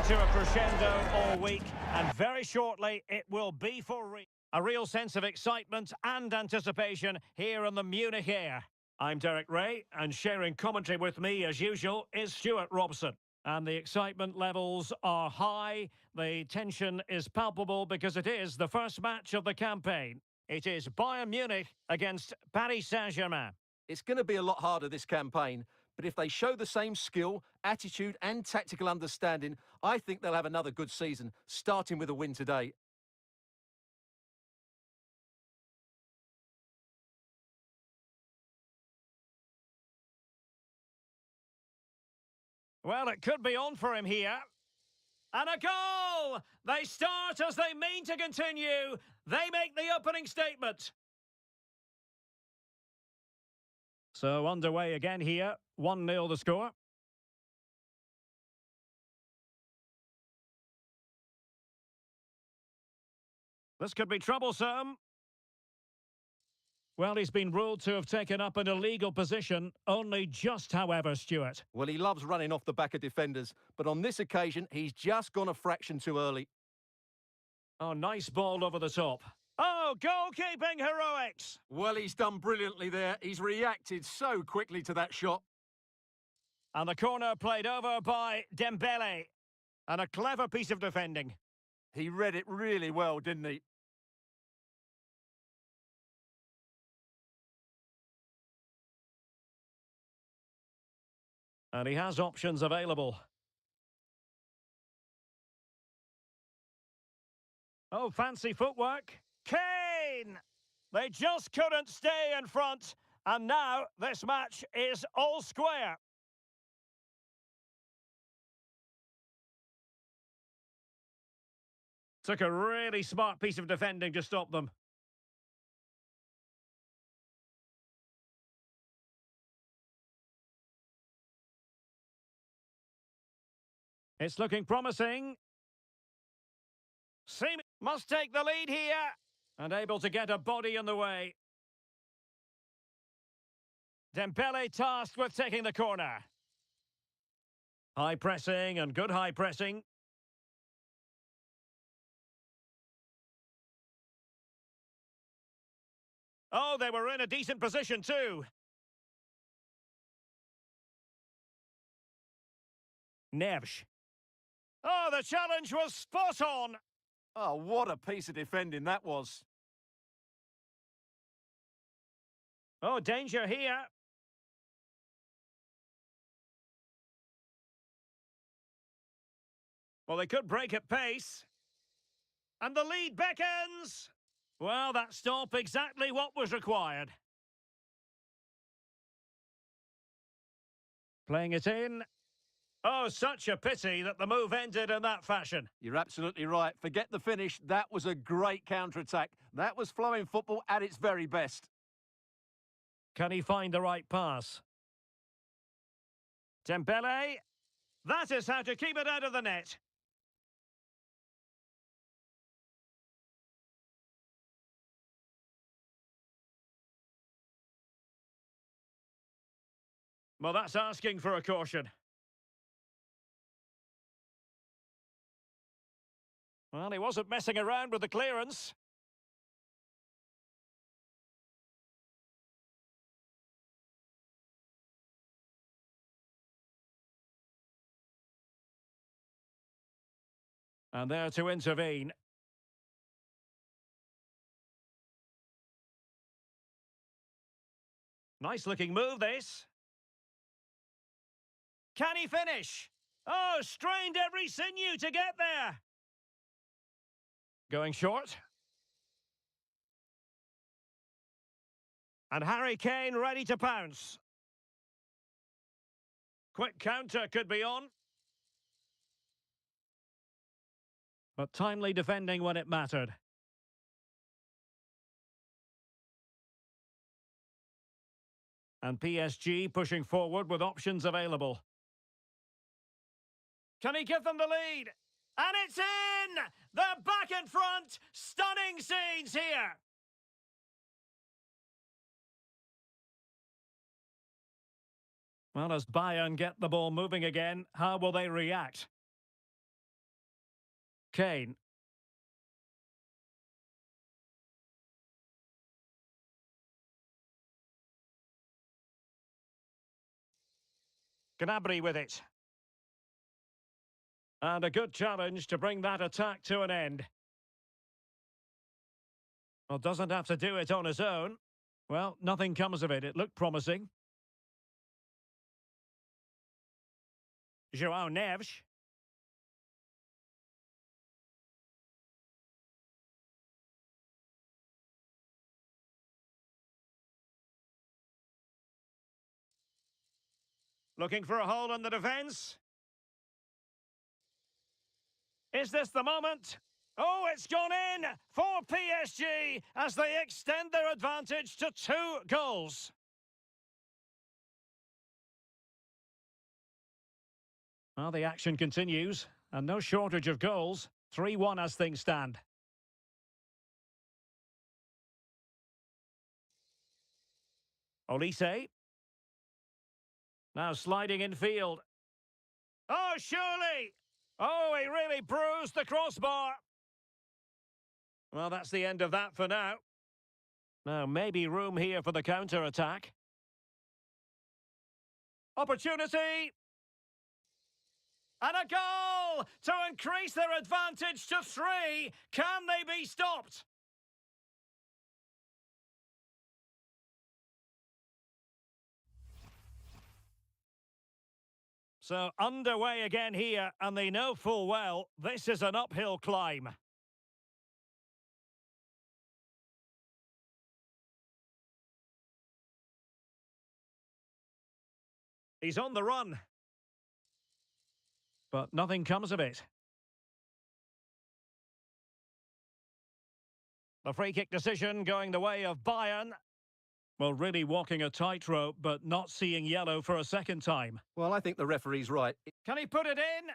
to a crescendo all week, and very shortly it will be for real. A real sense of excitement and anticipation here in the Munich air. I'm Derek Ray, and sharing commentary with me, as usual, is Stuart Robson. And the excitement levels are high, the tension is palpable because it is the first match of the campaign. It is Bayern Munich against Paris Saint-Germain. It's going to be a lot harder this campaign, but if they show the same skill, attitude and tactical understanding, I think they'll have another good season, starting with a win today. Well, it could be on for him here. And a goal! They start as they mean to continue. They make the opening statement. So underway again here. 1-0 the score. This could be troublesome. Well, he's been ruled to have taken up an illegal position, only just, however, Stuart. Well, he loves running off the back of defenders, but on this occasion, he's just gone a fraction too early. Oh, nice ball over the top. Oh, goalkeeping heroics! Well, he's done brilliantly there. He's reacted so quickly to that shot. And the corner played over by Dembele. And a clever piece of defending. He read it really well, didn't he? And he has options available. Oh, fancy footwork. Kane! They just couldn't stay in front. And now this match is all square. Took a really smart piece of defending to stop them. It's looking promising. Seam must take the lead here. And able to get a body in the way. Dembele tasked with taking the corner. High pressing and good high pressing. Oh, they were in a decent position too. Neves. Oh, the challenge was spot on. Oh, what a piece of defending that was. Oh, danger here. Well, they could break at pace. And the lead beckons. Well, that stop exactly what was required. Playing it in. Oh, such a pity that the move ended in that fashion. You're absolutely right. Forget the finish. That was a great counter-attack. That was flowing football at its very best. Can he find the right pass? Dembele. That is how to keep it out of the net. Well, that's asking for a caution. Well, he wasn't messing around with the clearance. And there to intervene. Nice looking move, this. Can he finish? Oh, strained every sinew to get there. Going short. And Harry Kane ready to pounce. Quick counter could be on. But timely defending when it mattered. And PSG pushing forward with options available. Can he give them the lead? And it's in! They're back in front! Stunning scenes here! Well, as Bayern get the ball moving again, how will they react? Kane. Gnabry with it. And a good challenge to bring that attack to an end. Well, doesn't have to do it on his own. Well, nothing comes of it. It looked promising. João Neves. Looking for a hole in the defence. Is this the moment? Oh, it's gone in for PSG as they extend their advantage to 2 goals. Well, the action continues, and no shortage of goals. 3-1 as things stand. Olise. Now sliding in field. Oh, surely! Oh, he really bruised the crossbar. Well, that's the end of that for now. Now, maybe room here for the counter-attack. Opportunity! And a goal to increase their advantage to 3. Can they be stopped? So underway again here, and they know full well this is an uphill climb. He's on the run. But nothing comes of it. The free kick decision going the way of Bayern. Well, really walking a tightrope, but not seeing yellow for a second time. Well, I think the referee's right. Can he put it in?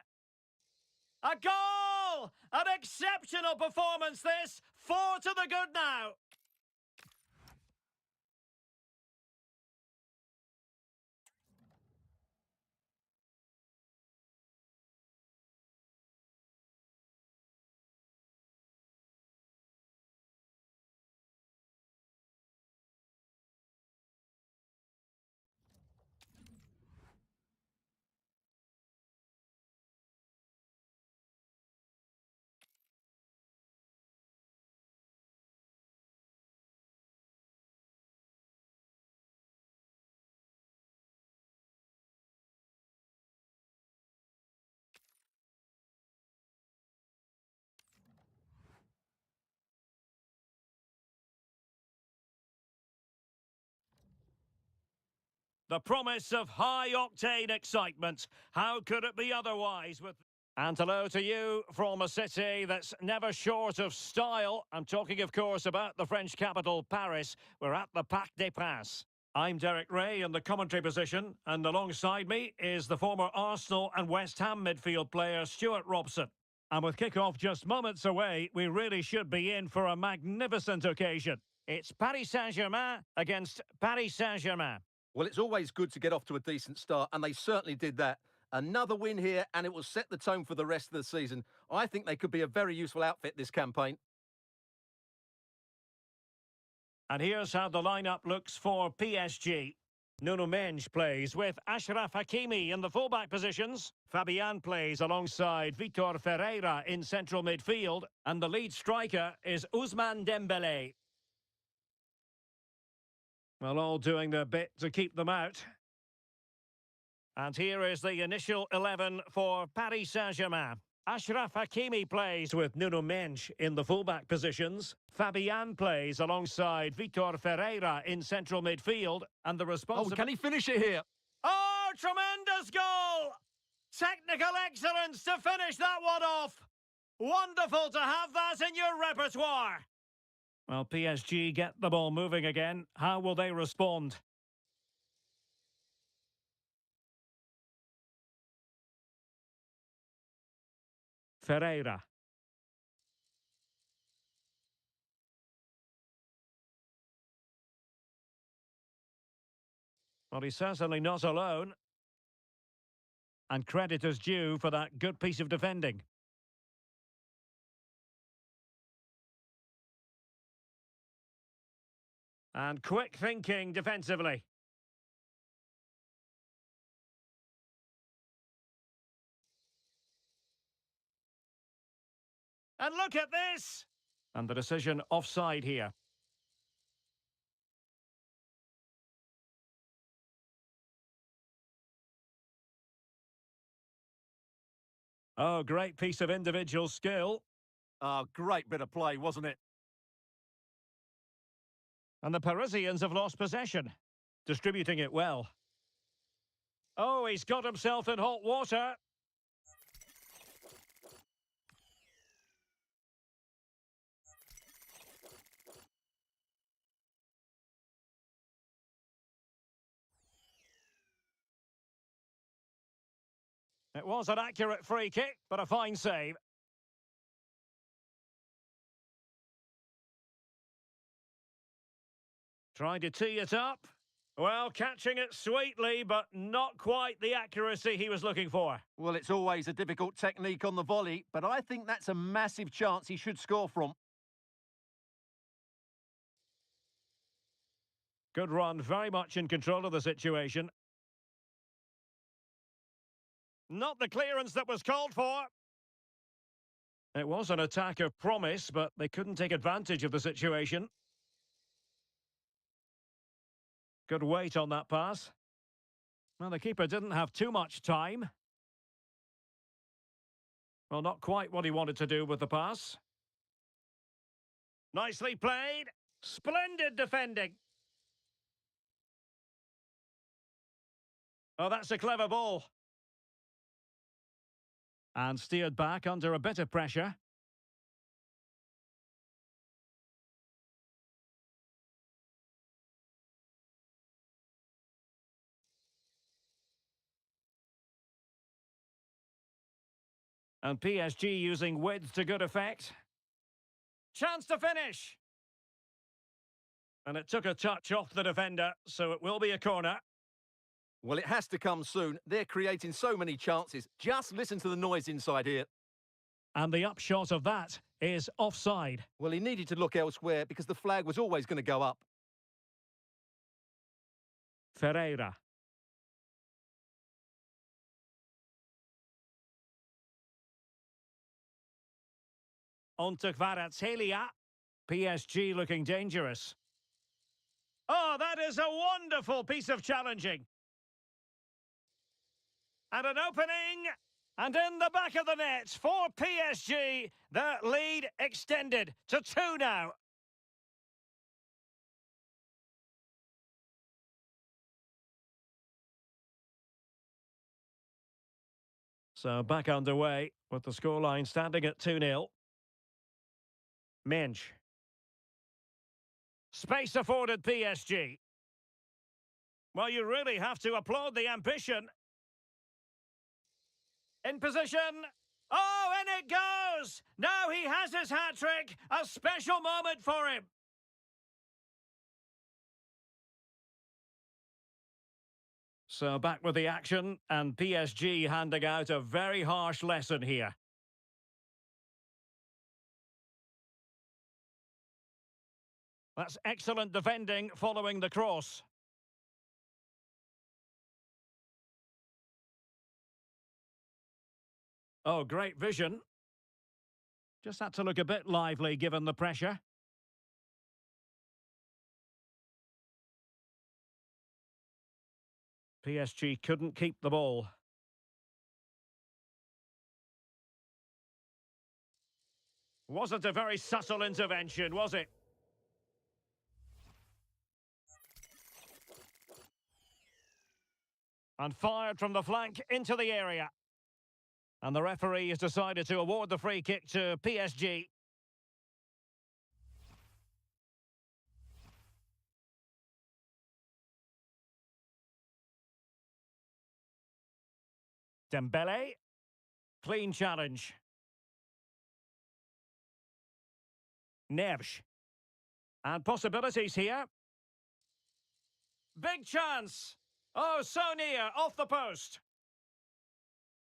A goal! An exceptional performance this. 4 to the good now. The promise of high-octane excitement. How could it be otherwise with... And hello to you from a city that's never short of style. I'm talking, of course, about the French capital, Paris. We're at the Parc des Princes. I'm Derek Ray in the commentary position, and alongside me is the former Arsenal and West Ham midfield player, Stuart Robson. And with kick-off just moments away, we really should be in for a magnificent occasion. It's Paris Saint-Germain against Paris Saint-Germain. Well, it's always good to get off to a decent start, and they certainly did that. Another win here, and it will set the tone for the rest of the season. I think they could be a very useful outfit this campaign. And here's how the lineup looks for PSG. Nuno Mendes plays with Achraf Hakimi in the fullback positions. Fabian plays alongside Vitor Ferreira in central midfield. And the lead striker is Ousmane Dembélé. Well, all doing their bit to keep them out. And here is the initial 11 for Paris Saint-Germain. Achraf Hakimi plays with Nuno Mendes in the fullback positions. Fabian plays alongside Vitor Ferreira in central midfield. And the responsibility... Oh, can he finish it here? Oh, tremendous goal! Technical excellence to finish that one off. Wonderful to have that in your repertoire. Well, PSG get the ball moving again. How will they respond? Ferreira. Well, he's certainly not alone. And credit is due for that good piece of defending. And quick thinking defensively. And look at this! And the decision offside here. Oh, great piece of individual skill. Oh, great bit of play, wasn't it? And the Parisians have lost possession, distributing it well. Oh, he's got himself in hot water. It was an accurate free kick, but a fine save. Trying to tee it up. Well, catching it sweetly, but not quite the accuracy he was looking for. Well, it's always a difficult technique on the volley, but I think that's a massive chance he should score from. Good run, very much in control of the situation. Not the clearance that was called for. It was an attack of promise, but they couldn't take advantage of the situation. Good weight on that pass. Well, the keeper didn't have too much time. Well, not quite what he wanted to do with the pass. Nicely played. Splendid defending. Oh, that's a clever ball. And steered back under a bit of pressure. And PSG using width to good effect. Chance to finish. And it took a touch off the defender, so it will be a corner. Well, it has to come soon. They're creating so many chances. Just listen to the noise inside here. And the upshot of that is offside. Well, he needed to look elsewhere because the flag was always going to go up. Ferreira. On to Kvaratskhelia. PSG looking dangerous. Oh, that is a wonderful piece of challenging. And an opening. And in the back of the net for PSG, the lead extended to 2 now. So back underway with the scoreline standing at 2-0. Mensch. Space afforded PSG. Well, you really have to applaud the ambition. In position. Oh, in it goes! Now he has his hat-trick. A special moment for him. So back with the action, and PSG handing out a very harsh lesson here. That's excellent defending following the cross. Oh, great vision. Just had to look a bit lively given the pressure. PSG couldn't keep the ball. Wasn't a very subtle intervention, was it? And fired from the flank into the area. And the referee has decided to award the free kick to PSG. Dembele. Clean challenge. Neves. And possibilities here. Big chance. Oh, so near, off the post.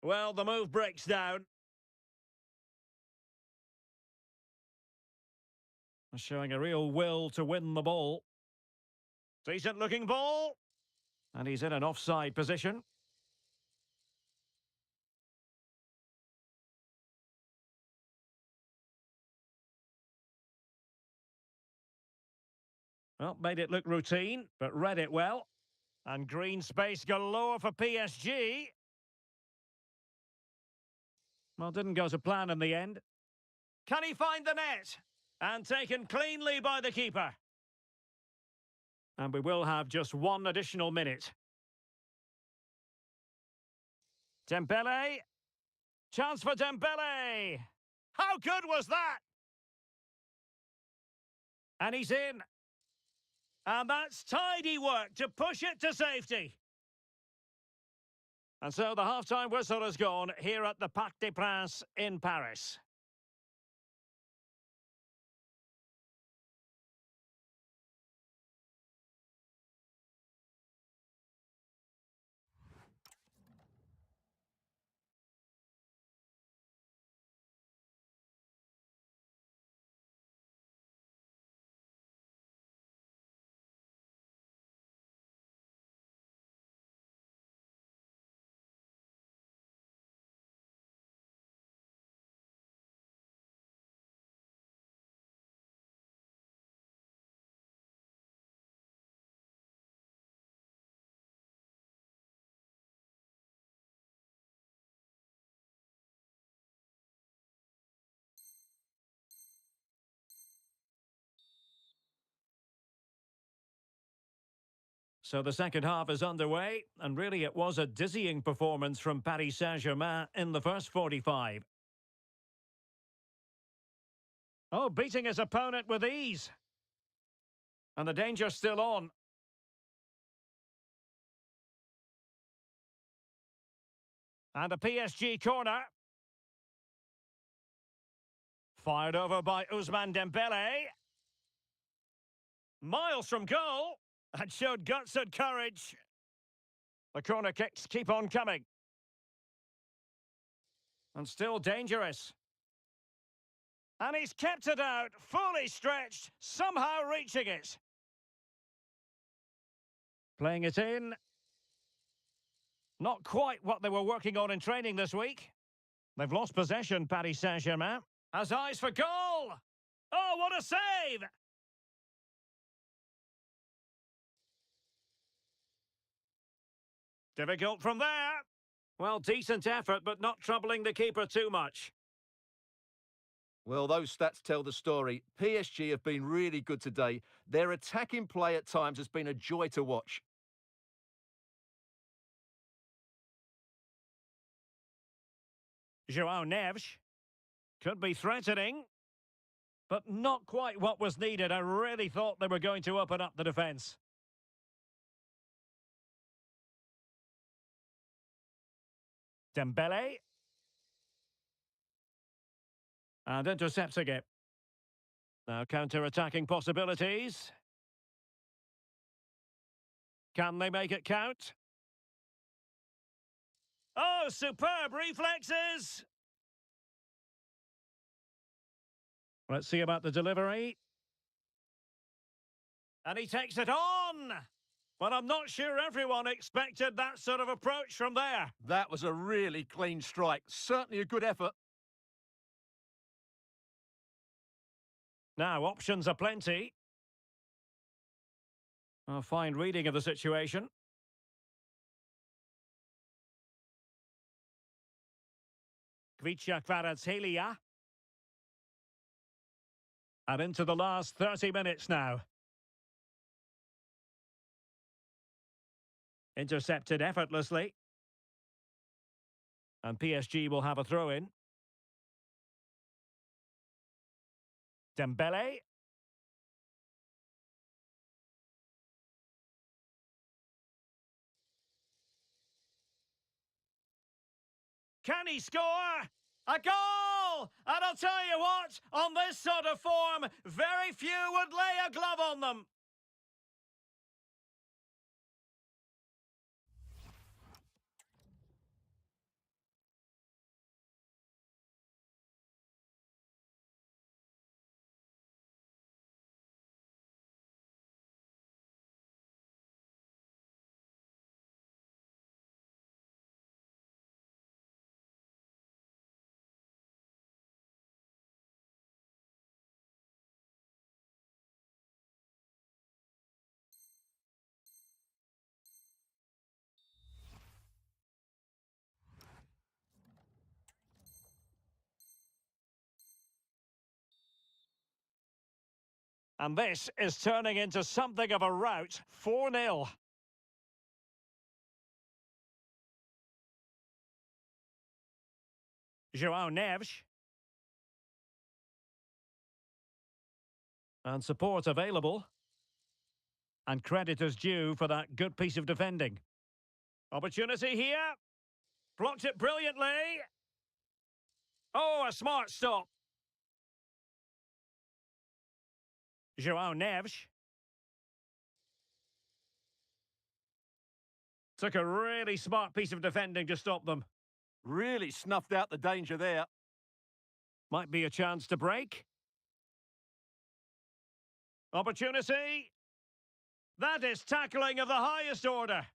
Well, the move breaks down. Showing a real will to win the ball. Decent looking ball. And he's in an offside position. Well, made it look routine, but read it well. And green space galore for PSG. Well, didn't go to plan in the end. Can he find the net? And taken cleanly by the keeper. And we will have just one additional minute. Dembele. Chance for Dembele. How good was that? And he's in. And that's tidy work to push it to safety. And so the half-time whistle has gone here at the Parc des Princes in Paris. So the second half is underway, and really it was a dizzying performance from Paris Saint-Germain in the first 45. Oh, beating his opponent with ease. And the danger's still on. And a PSG corner. Fired over by Ousmane Dembele. Miles from goal. And showed guts and courage. The corner kicks keep on coming. And still dangerous. And he's kept it out, fully stretched, somehow reaching it. Playing it in. Not quite what they were working on in training this week. They've lost possession, Paris Saint-Germain. Has eyes for goal! Oh, what a save! Difficult from there. Well, decent effort, but not troubling the keeper too much. Well, those stats tell the story. PSG have been really good today. Their attacking play at times has been a joy to watch. João Neves. Could be threatening. But not quite what was needed. I really thought they were going to open up the defence. Dembele. And intercepting it. Now counter-attacking possibilities. Can they make it count? Oh, superb reflexes! Let's see about the delivery. And he takes it on! But I'm not sure everyone expected that sort of approach from there. That was a really clean strike. Certainly a good effort. Now, options are plenty. A fine reading of the situation. Kvaratskhelia. And into the last 30 minutes now. Intercepted effortlessly. And PSG will have a throw-in. Dembele. Can he score? A goal! And I'll tell you what, on this sort of form, very few would lay a glove on them. And this is turning into something of a rout. 4-0. João Neves. And support available. And credit is due for that good piece of defending. Opportunity here. Blocked it brilliantly. Oh, a smart stop. João Neves. Took a really smart piece of defending to stop them. Really snuffed out the danger there. Might be a chance to break. Opportunity. That is tackling of the highest order.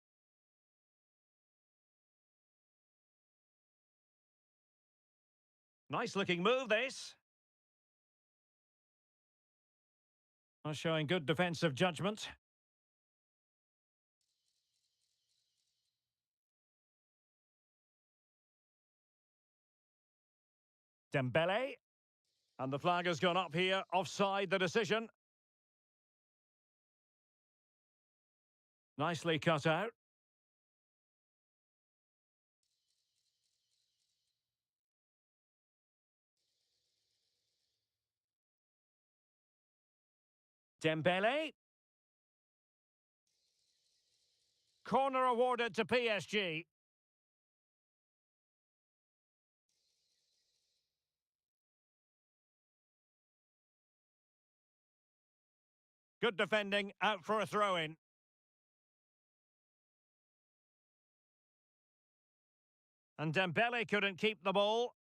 Nice looking move, this. Showing good defensive judgment. Dembele. And the flag has gone up here. Offside the decision. Nicely cut out. Dembele. Corner awarded to PSG. Good defending, out for a throw-in. And Dembele couldn't keep the ball.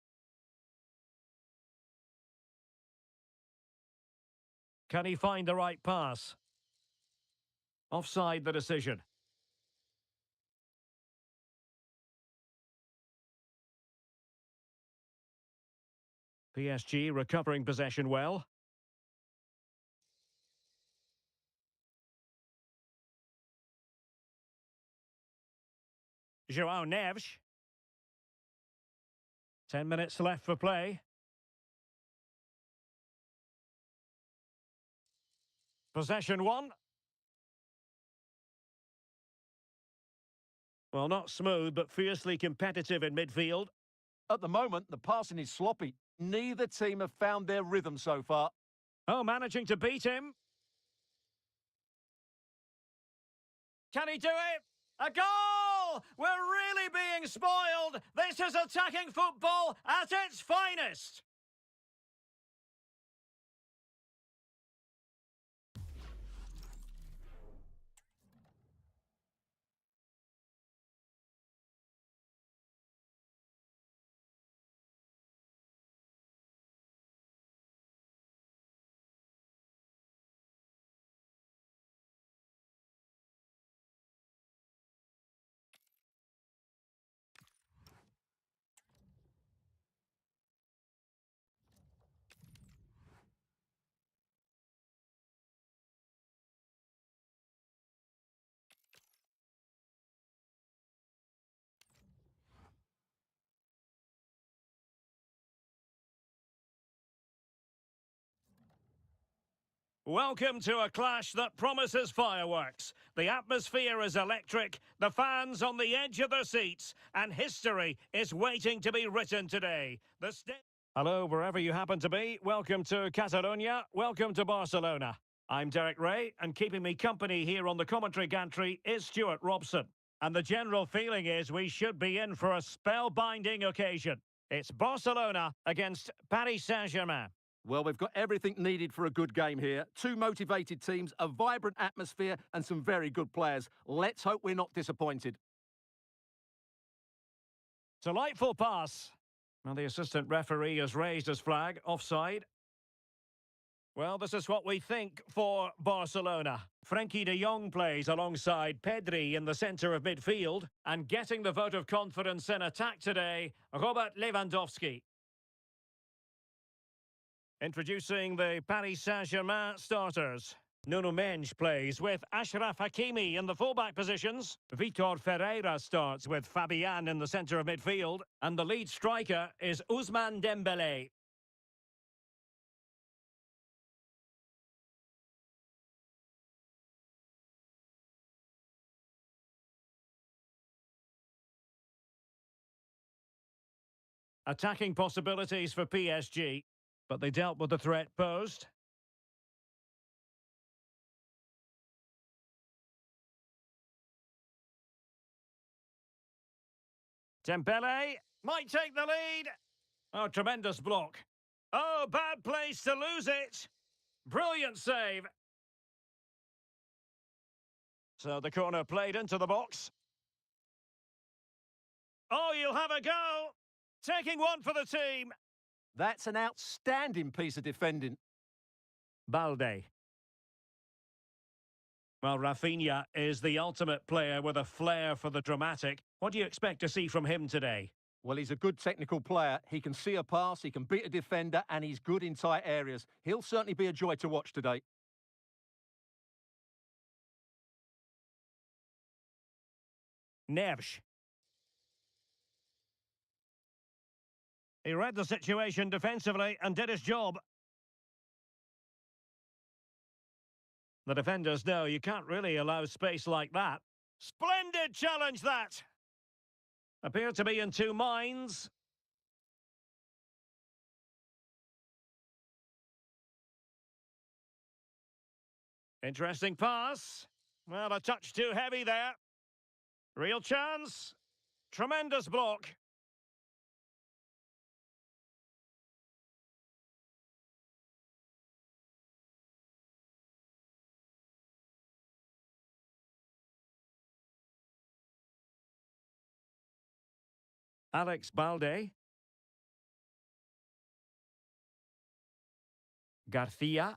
Can he find the right pass? Offside the decision. PSG recovering possession well. João Neves. 10 minutes left for play. Possession won. Well, not smooth, but fiercely competitive in midfield. At the moment, the passing is sloppy. Neither team have found their rhythm so far. Oh, managing to beat him. Can he do it? A goal! We're really being spoiled. This is attacking football at its finest. Welcome to a clash that promises fireworks. The atmosphere is electric, the fans on the edge of their seats, and history is waiting to be written today. Hello, wherever you happen to be. Welcome to Catalonia. Welcome to Barcelona. I'm Derek Ray, and keeping me company here on the commentary gantry is Stuart Robson. And the general feeling is we should be in for a spellbinding occasion. It's Barcelona against Paris Saint-Germain. Well, we've got everything needed for a good game here. Two motivated teams, a vibrant atmosphere, and some very good players. Let's hope we're not disappointed. Delightful pass. Well, the assistant referee has raised his flag. Offside. Well, this is what we think for Barcelona. Frenkie de Jong plays alongside Pedri in the centre of midfield. And getting the vote of confidence in attack today, Robert Lewandowski. Introducing the Paris Saint-Germain starters. Nuno Mendes plays with Achraf Hakimi in the fullback positions. Vitor Ferreira starts with Fabian in the centre of midfield. And the lead striker is Ousmane Dembele. Attacking possibilities for PSG, but they dealt with the threat posed. Dembele might take the lead. Oh, tremendous block. Oh, bad place to lose it. Brilliant save. So the corner played into the box. Oh, you'll have a go. Taking one for the team. That's an outstanding piece of defending. Balde. Well, Rafinha is the ultimate player with a flair for the dramatic. What do you expect to see from him today? Well, he's a good technical player. He can see a pass, he can beat a defender, and he's good in tight areas. He'll certainly be a joy to watch today. Neves. He read the situation defensively and did his job. The defenders know you can't really allow space like that. Splendid challenge, that! Appear to be in two minds. Interesting pass. Well, a touch too heavy there. Real chance. Tremendous block. Alex Balde. Garcia.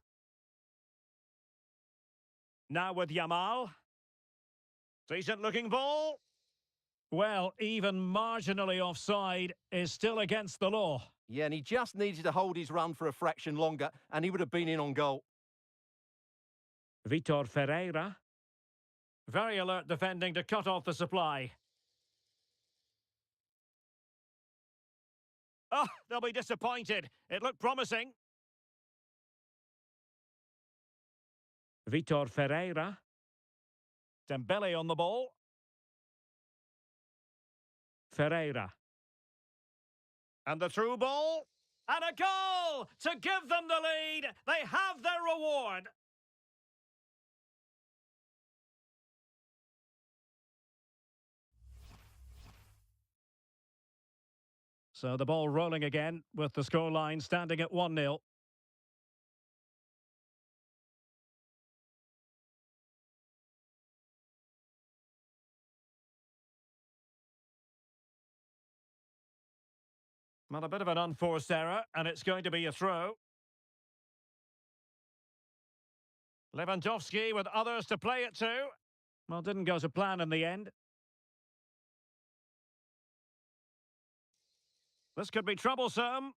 Now with Yamal. Decent looking ball. Well, even marginally offside is still against the law. Yeah, and he just needed to hold his run for a fraction longer, and he would have been in on goal. Vitor Ferreira. Very alert defending to cut off the supply. Oh, they'll be disappointed. It looked promising. Vitor Ferreira. Dembele on the ball. Ferreira. And the through ball. And a goal to give them the lead. They have their reward. So the ball rolling again with the scoreline standing at 1-0. Well, a bit of an unforced error, and it's going to be a throw. Lewandowski with others to play it to. Well, didn't go to plan in the end. This could be troublesome.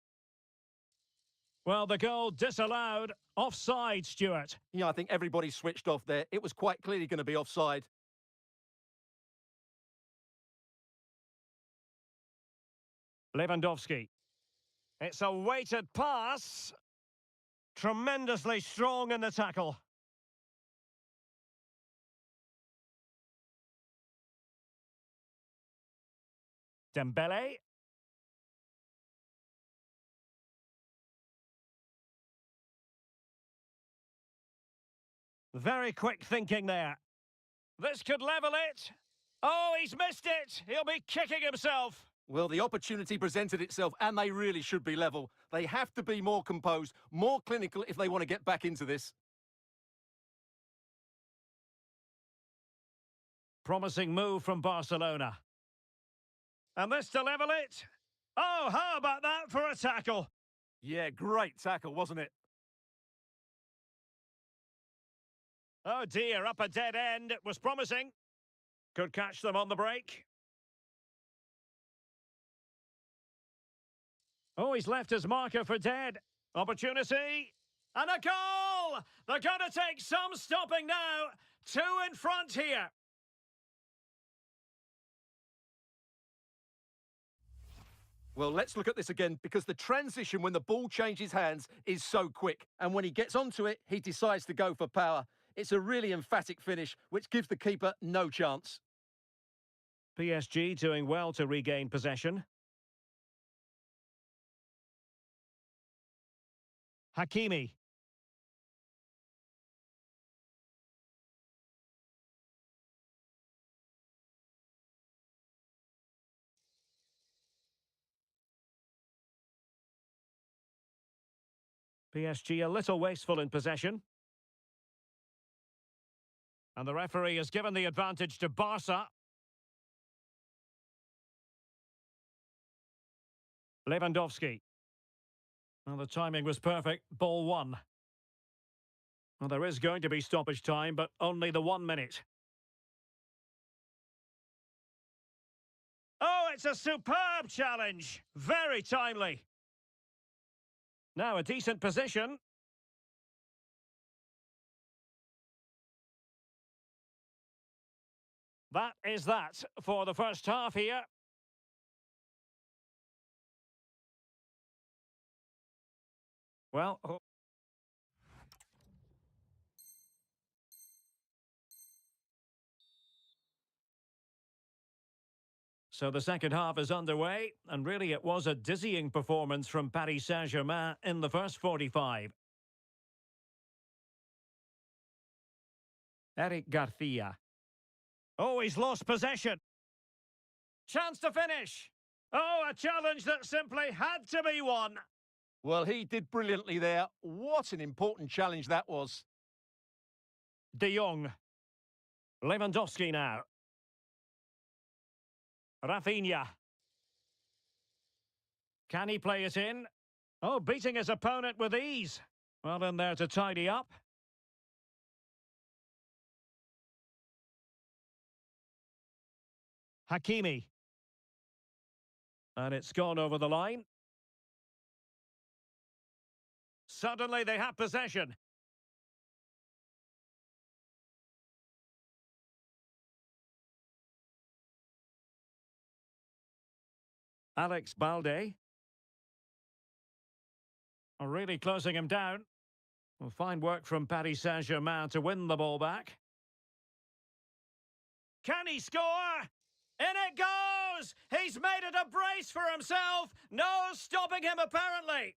Well, the goal disallowed. Offside, Stuart. Yeah, I think everybody switched off there. It was quite clearly going to be offside. Lewandowski. It's a weighted pass. Tremendously strong in the tackle. Dembele. Very quick thinking there. This could level it. Oh, he's missed it. He'll be kicking himself. Well, the opportunity presented itself, and they really should be level. They have to be more composed, more clinical if they want to get back into this. Promising move from Barcelona. And this to level it. Oh, how about that for a tackle? Yeah, great tackle, wasn't it? Oh dear, up a dead end. It was promising. Could catch them on the break. Oh, he's left his marker for dead. Opportunity. And a goal! They're going to take some stopping now. Two in front here. Well, let's look at this again, because the transition when the ball changes hands is so quick. And when he gets onto it, he decides to go for power. It's a really emphatic finish, which gives the keeper no chance. PSG doing well to regain possession. Hakimi. PSG a little wasteful in possession. And the referee has given the advantage to Barca. Lewandowski. Well, the timing was perfect. Ball one. Well, there is going to be stoppage time, but only the 1 minute. Oh, it's a superb challenge. Very timely. Now a decent position. That is that for the first half here. Well, so the second half is underway, and really it was a dizzying performance from Paris Saint-Germain in the first 45. Eric Garcia. Oh, he's lost possession. Chance to finish. Oh, a challenge that simply had to be won. Well, he did brilliantly there. What an important challenge that was. De Jong. Lewandowski now. Rafinha. Can he play it in? Oh, beating his opponent with ease. Well, in there to tidy up. Hakimi. And it's gone over the line. Suddenly they have possession. Alex Balde. Really closing him down. Well, fine work from Paris Saint-Germain to win the ball back. Can he score? In it goes! He's made it a brace for himself. No stopping him, apparently.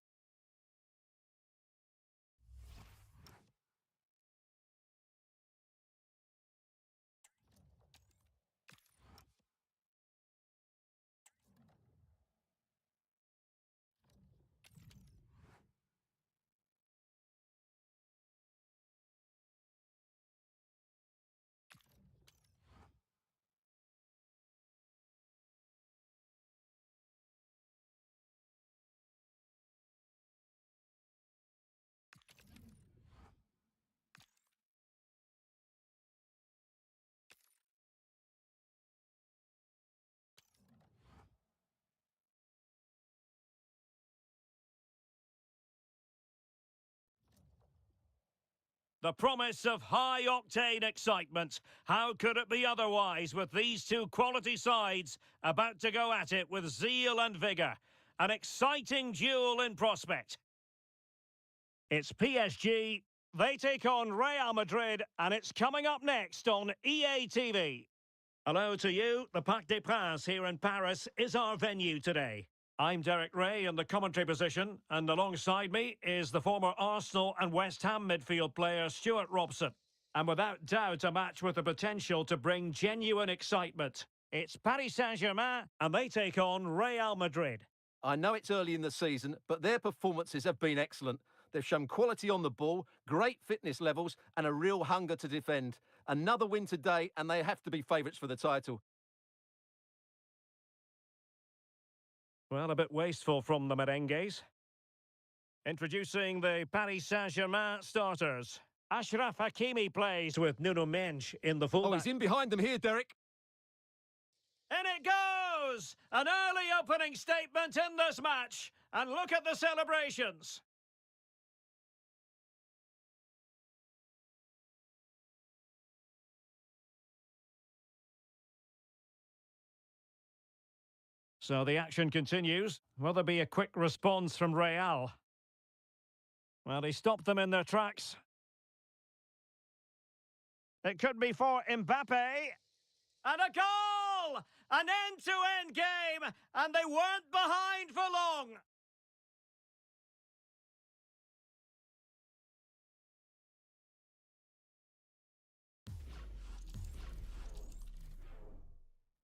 The promise of high-octane excitement. How could it be otherwise with these two quality sides about to go at it with zeal and vigour? An exciting duel in prospect. It's PSG. They take on Real Madrid, and it's coming up next on EA TV. Hello to you. The Parc des Princes here in Paris is our venue today. I'm Derek Ray in the commentary position, and alongside me is the former Arsenal and West Ham midfield player Stuart Robson. And without doubt, a match with the potential to bring genuine excitement. It's Paris Saint-Germain, and they take on Real Madrid. I know it's early in the season, but their performances have been excellent. They've shown quality on the ball, great fitness levels, and a real hunger to defend. Another win today, and they have to be favourites for the title. Well, a bit wasteful from the merengues. Introducing the Paris Saint-Germain starters. Achraf Hakimi plays with Nuno Mendes in the fullback. Oh, he's in behind them here, Derek. In it goes! An early opening statement in this match. And look at the celebrations. So the action continues. Will there be a quick response from Real? Well, he stopped them in their tracks. It could be for Mbappe. And a goal! An end-to-end game, and they weren't behind for long.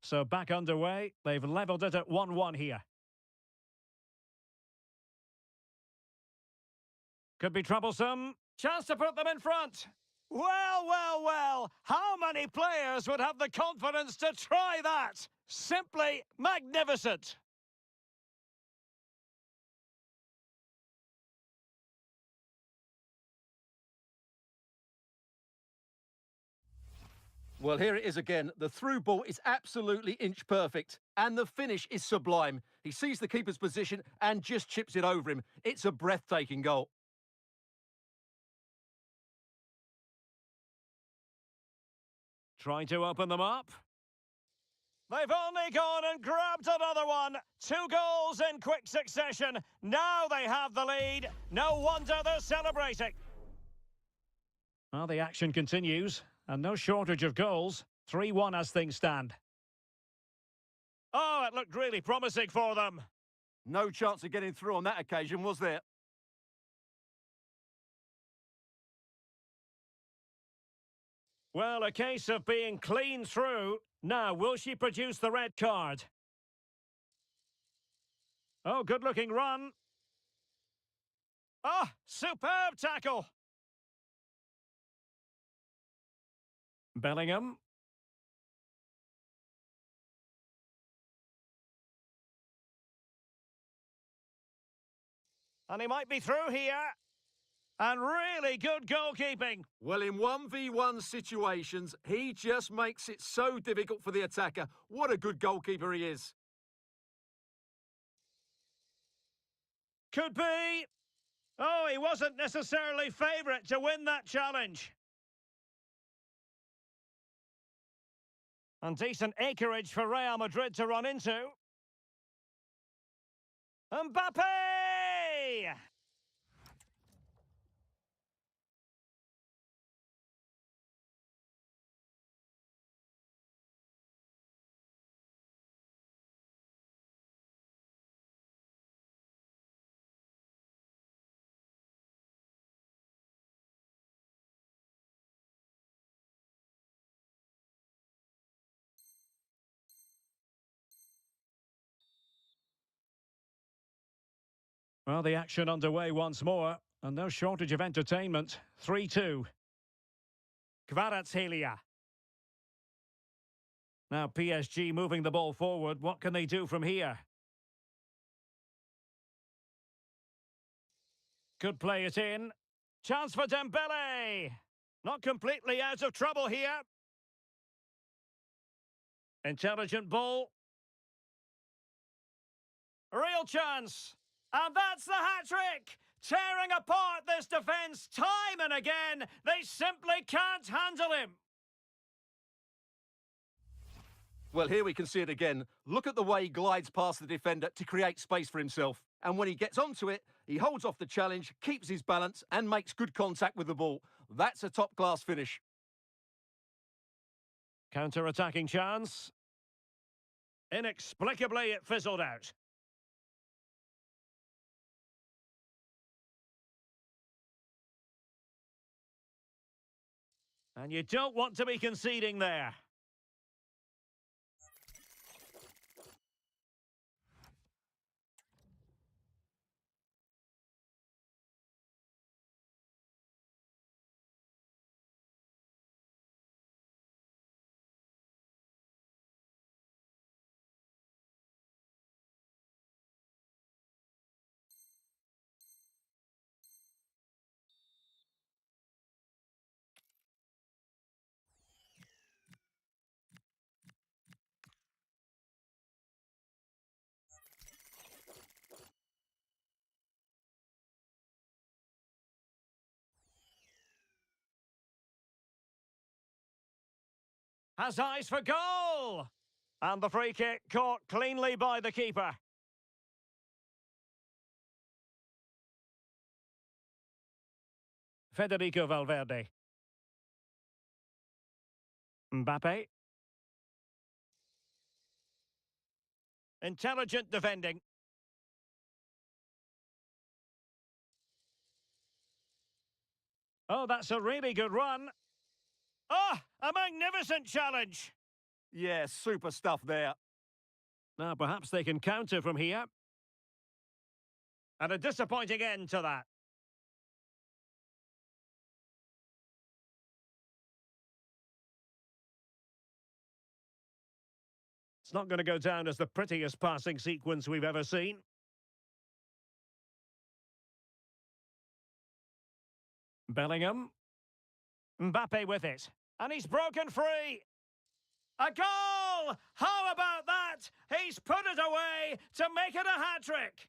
So back underway. They've levelled it at 1-1 here. Could be troublesome. Chance to put them in front. Well, well, well. How many players would have the confidence to try that? Simply magnificent. Well, here it is again. The through ball is absolutely inch perfect. And the finish is sublime. He sees the keeper's position and just chips it over him. It's a breathtaking goal. Trying to open them up. They've only gone and grabbed another one. 2 goals in quick succession. Now they have the lead. No wonder they're celebrating. Well, the action continues. And no shortage of goals. 3-1 as things stand. Oh, it looked really promising for them. No chance of getting through on that occasion, was there? Well, a case of being clean through. Now, will she produce the red card? Oh, good-looking run. Oh, superb tackle. Bellingham. And he might be through here. And really good goalkeeping. Well, in 1v1 situations, he just makes it so difficult for the attacker. What a good goalkeeper he is. Could be. Oh, he wasn't necessarily favourite to win that challenge. And decent acreage for Real Madrid to run into. Mbappe! Well, the action underway once more, and no shortage of entertainment. 3-2. Kvaratskhelia. Now PSG moving the ball forward. What can they do from here? Could play it in. Chance for Dembele. Not completely out of trouble here. Intelligent ball. Real chance. And that's the hat-trick! Tearing apart this defence time and again. They simply can't handle him. Well, here we can see it again. Look at the way he glides past the defender to create space for himself. And when he gets onto it, he holds off the challenge, keeps his balance and makes good contact with the ball. That's a top-class finish. Counter-attacking chance. Inexplicably, it fizzled out. And you don't want to be conceding there. Has eyes for goal! And the free kick caught cleanly by the keeper. Federico Valverde. Mbappe. Intelligent defending. Oh, that's a really good run. Oh, a magnificent challenge. Yeah, super stuff there. Now, perhaps they can counter from here. And a disappointing end to that. It's not going to go down as the prettiest passing sequence we've ever seen. Bellingham. Mbappe with it. And he's broken free. A goal! How about that? He's put it away to make it a hat-trick.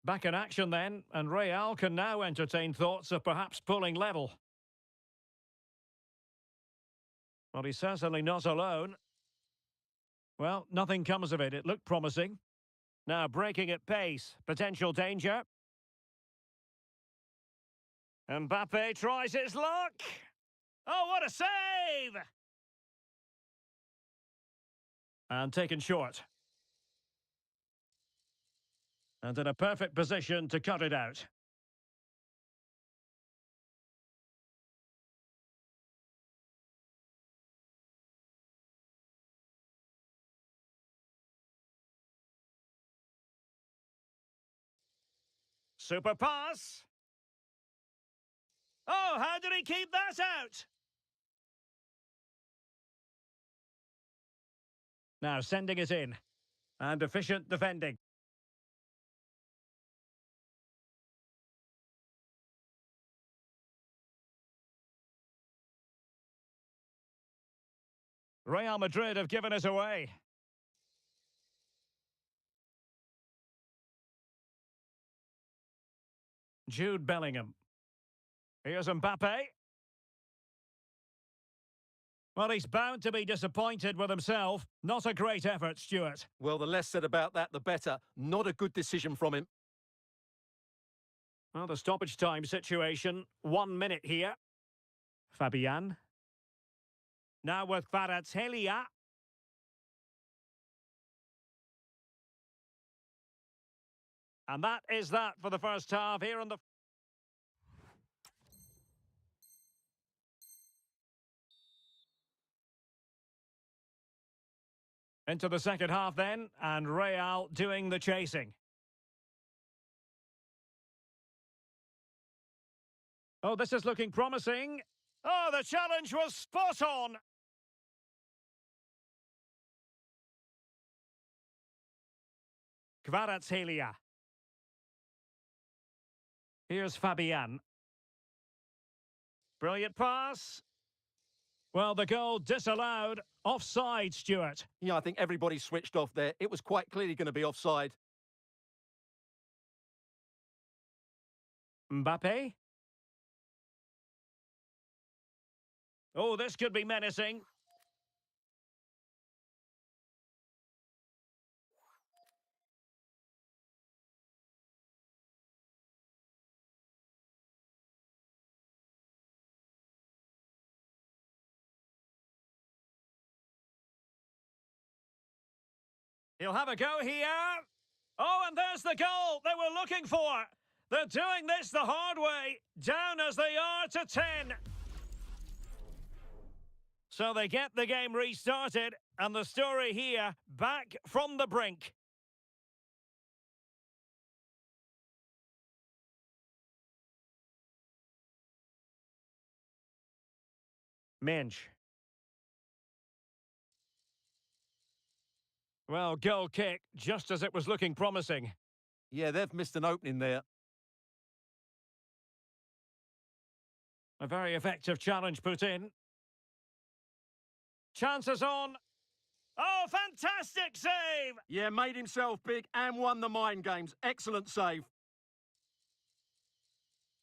Back in action then, and Real can now entertain thoughts of perhaps pulling level. Well, he's certainly not alone. Well, nothing comes of it. It looked promising. Now breaking at pace. Potential danger. Mbappe tries his luck. Oh, what a save! And taken short. And in a perfect position to cut it out. Super pass. Oh, how did he keep that out? Now sending it in. And efficient defending. Real Madrid have given it away. Jude Bellingham. Here's Mbappe. Well, he's bound to be disappointed with himself. Not a great effort, Stuart. Well, the less said about that, the better. Not a good decision from him. Well, the stoppage time situation. 1 minute here. Fabian. Now with Kvaratskhelia. And that is that for the first half here on the... Into the second half then, and Real doing the chasing. Oh, this is looking promising. Oh, the challenge was spot on. Kvaratskhelia. Here's Fabian. Brilliant pass. Well, the goal disallowed. Offside, Stuart. Yeah, I think everybody switched off there. It was quite clearly going to be offside. Mbappe. Oh, this could be menacing. He'll have a go here. Oh, and there's the goal they were looking for. They're doing this the hard way. Down as they are to 10. So they get the game restarted. And the story here, back from the brink. Minch. Well, goal kick, just as it was looking promising. Yeah, they've missed an opening there. A very effective challenge put in. Chances on. Oh, fantastic save! Yeah, made himself big and won the mind games. Excellent save.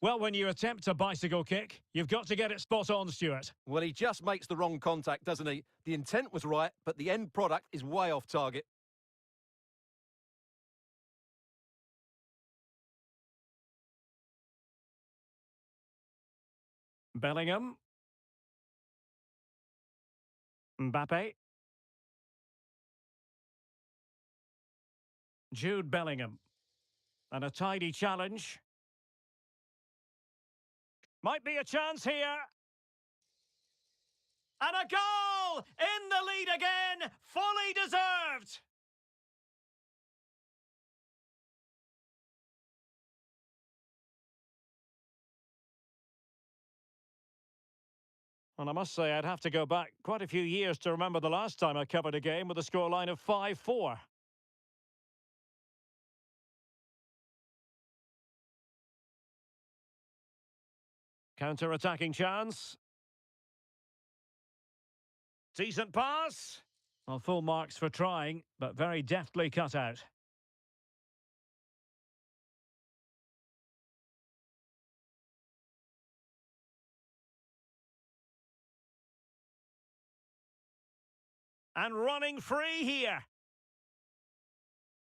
Well, when you attempt a bicycle kick, you've got to get it spot on, Stuart. Well, he just makes the wrong contact, doesn't he? The intent was right, but the end product is way off target. Bellingham. Mbappe. Jude Bellingham. And a tidy challenge. Might be a chance here. And a goal! In the lead again! Fully deserved! And I must say, I'd have to go back quite a few years to remember the last time I covered a game with a scoreline of 5-4. Counter-attacking chance. Decent pass. Well, full marks for trying, but very deftly cut out. And running free here.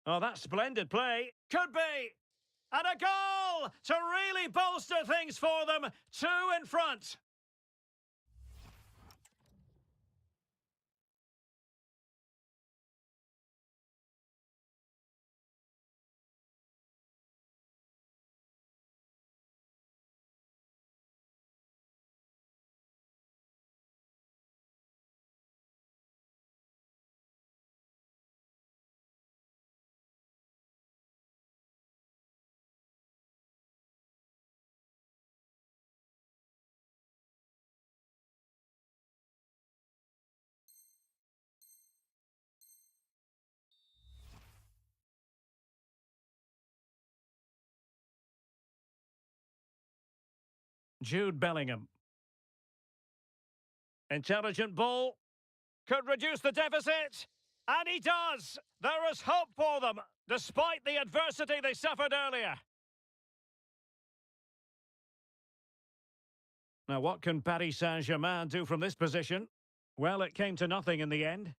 Oh, that's splendid play. Could be. And a goal to really bolster things for them. 2 in front. Jude Bellingham. Intelligent ball. Could reduce the deficit. And he does. There is hope for them, despite the adversity they suffered earlier. Now, what can Paris Saint-Germain do from this position? Well, it came to nothing in the end.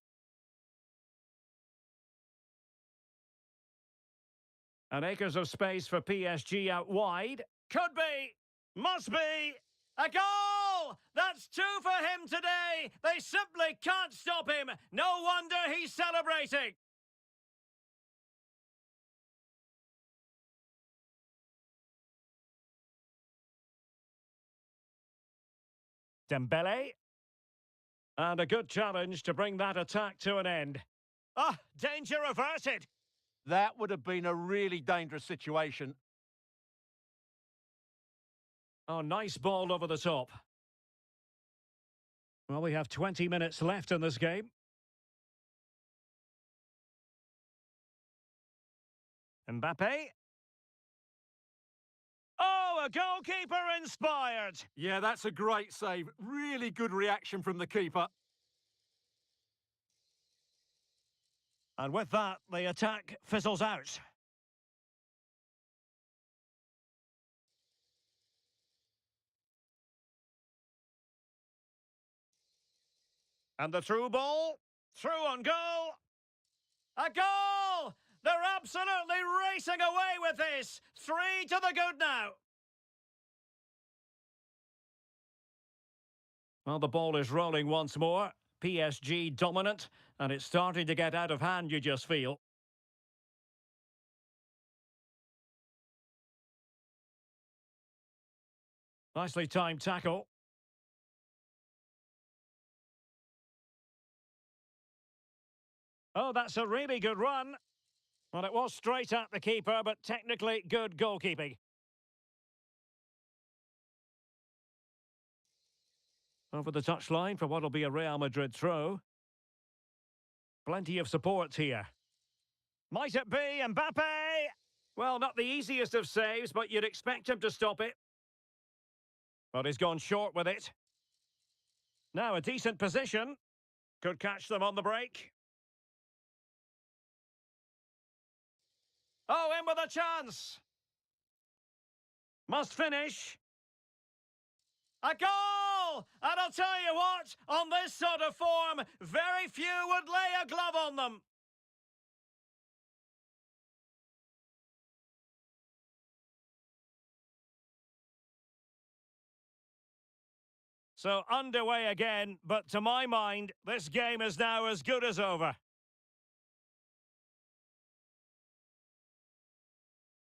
And acres of space for PSG out wide. Could be. Must be. A goal! That's 2 for him today. They simply can't stop him. No wonder he's celebrating. Dembele. And a good challenge to bring that attack to an end. Ah, danger averted. That would have been a really dangerous situation. Oh, nice ball over the top. Well, we have 20 minutes left in this game. Mbappe. Oh, a goalkeeper inspired. Yeah, that's a great save. Really good reaction from the keeper. And with that, the attack fizzles out. And the through ball. Through on goal. A goal! They're absolutely racing away with this. 3 to the good now. Well, the ball is rolling once more. PSG dominant, and it's starting to get out of hand, you just feel. Nicely timed tackle. Oh, that's a really good run. Well, it was straight at the keeper, but technically good goalkeeping. Over the touchline for what'll be a Real Madrid throw. Plenty of support here. Might it be Mbappe? Well, not the easiest of saves, but you'd expect him to stop it. But he's gone short with it. Now a decent position. Could catch them on the break. Oh, in with a chance. Must finish. A goal! And I'll tell you what, on this sort of form, very few would lay a glove on them. So underway again, but to my mind, this game is now as good as over.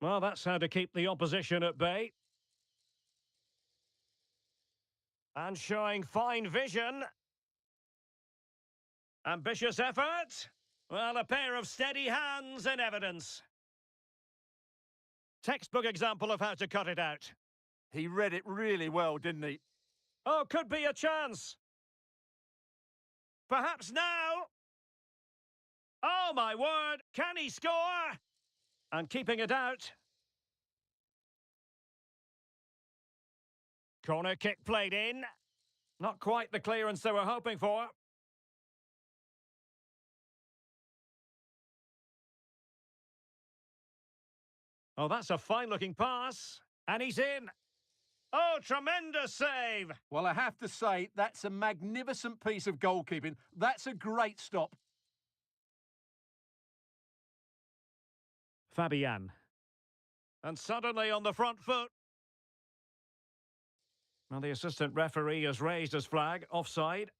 Well, that's how to keep the opposition at bay. And showing fine vision. Ambitious effort. Well, a pair of steady hands in evidence. Textbook example of how to cut it out. He read it really well, didn't he? Oh, could be a chance. Perhaps now. Oh, my word. Can he score? And keeping it out. Corner kick played in. Not quite the clearance they were hoping for. Oh, that's a fine-looking pass. And he's in. Oh, tremendous save. Well, I have to say, that's a magnificent piece of goalkeeping. That's a great stop. Fabian. And suddenly on the front foot. Well, the assistant referee has raised his flag. Offside.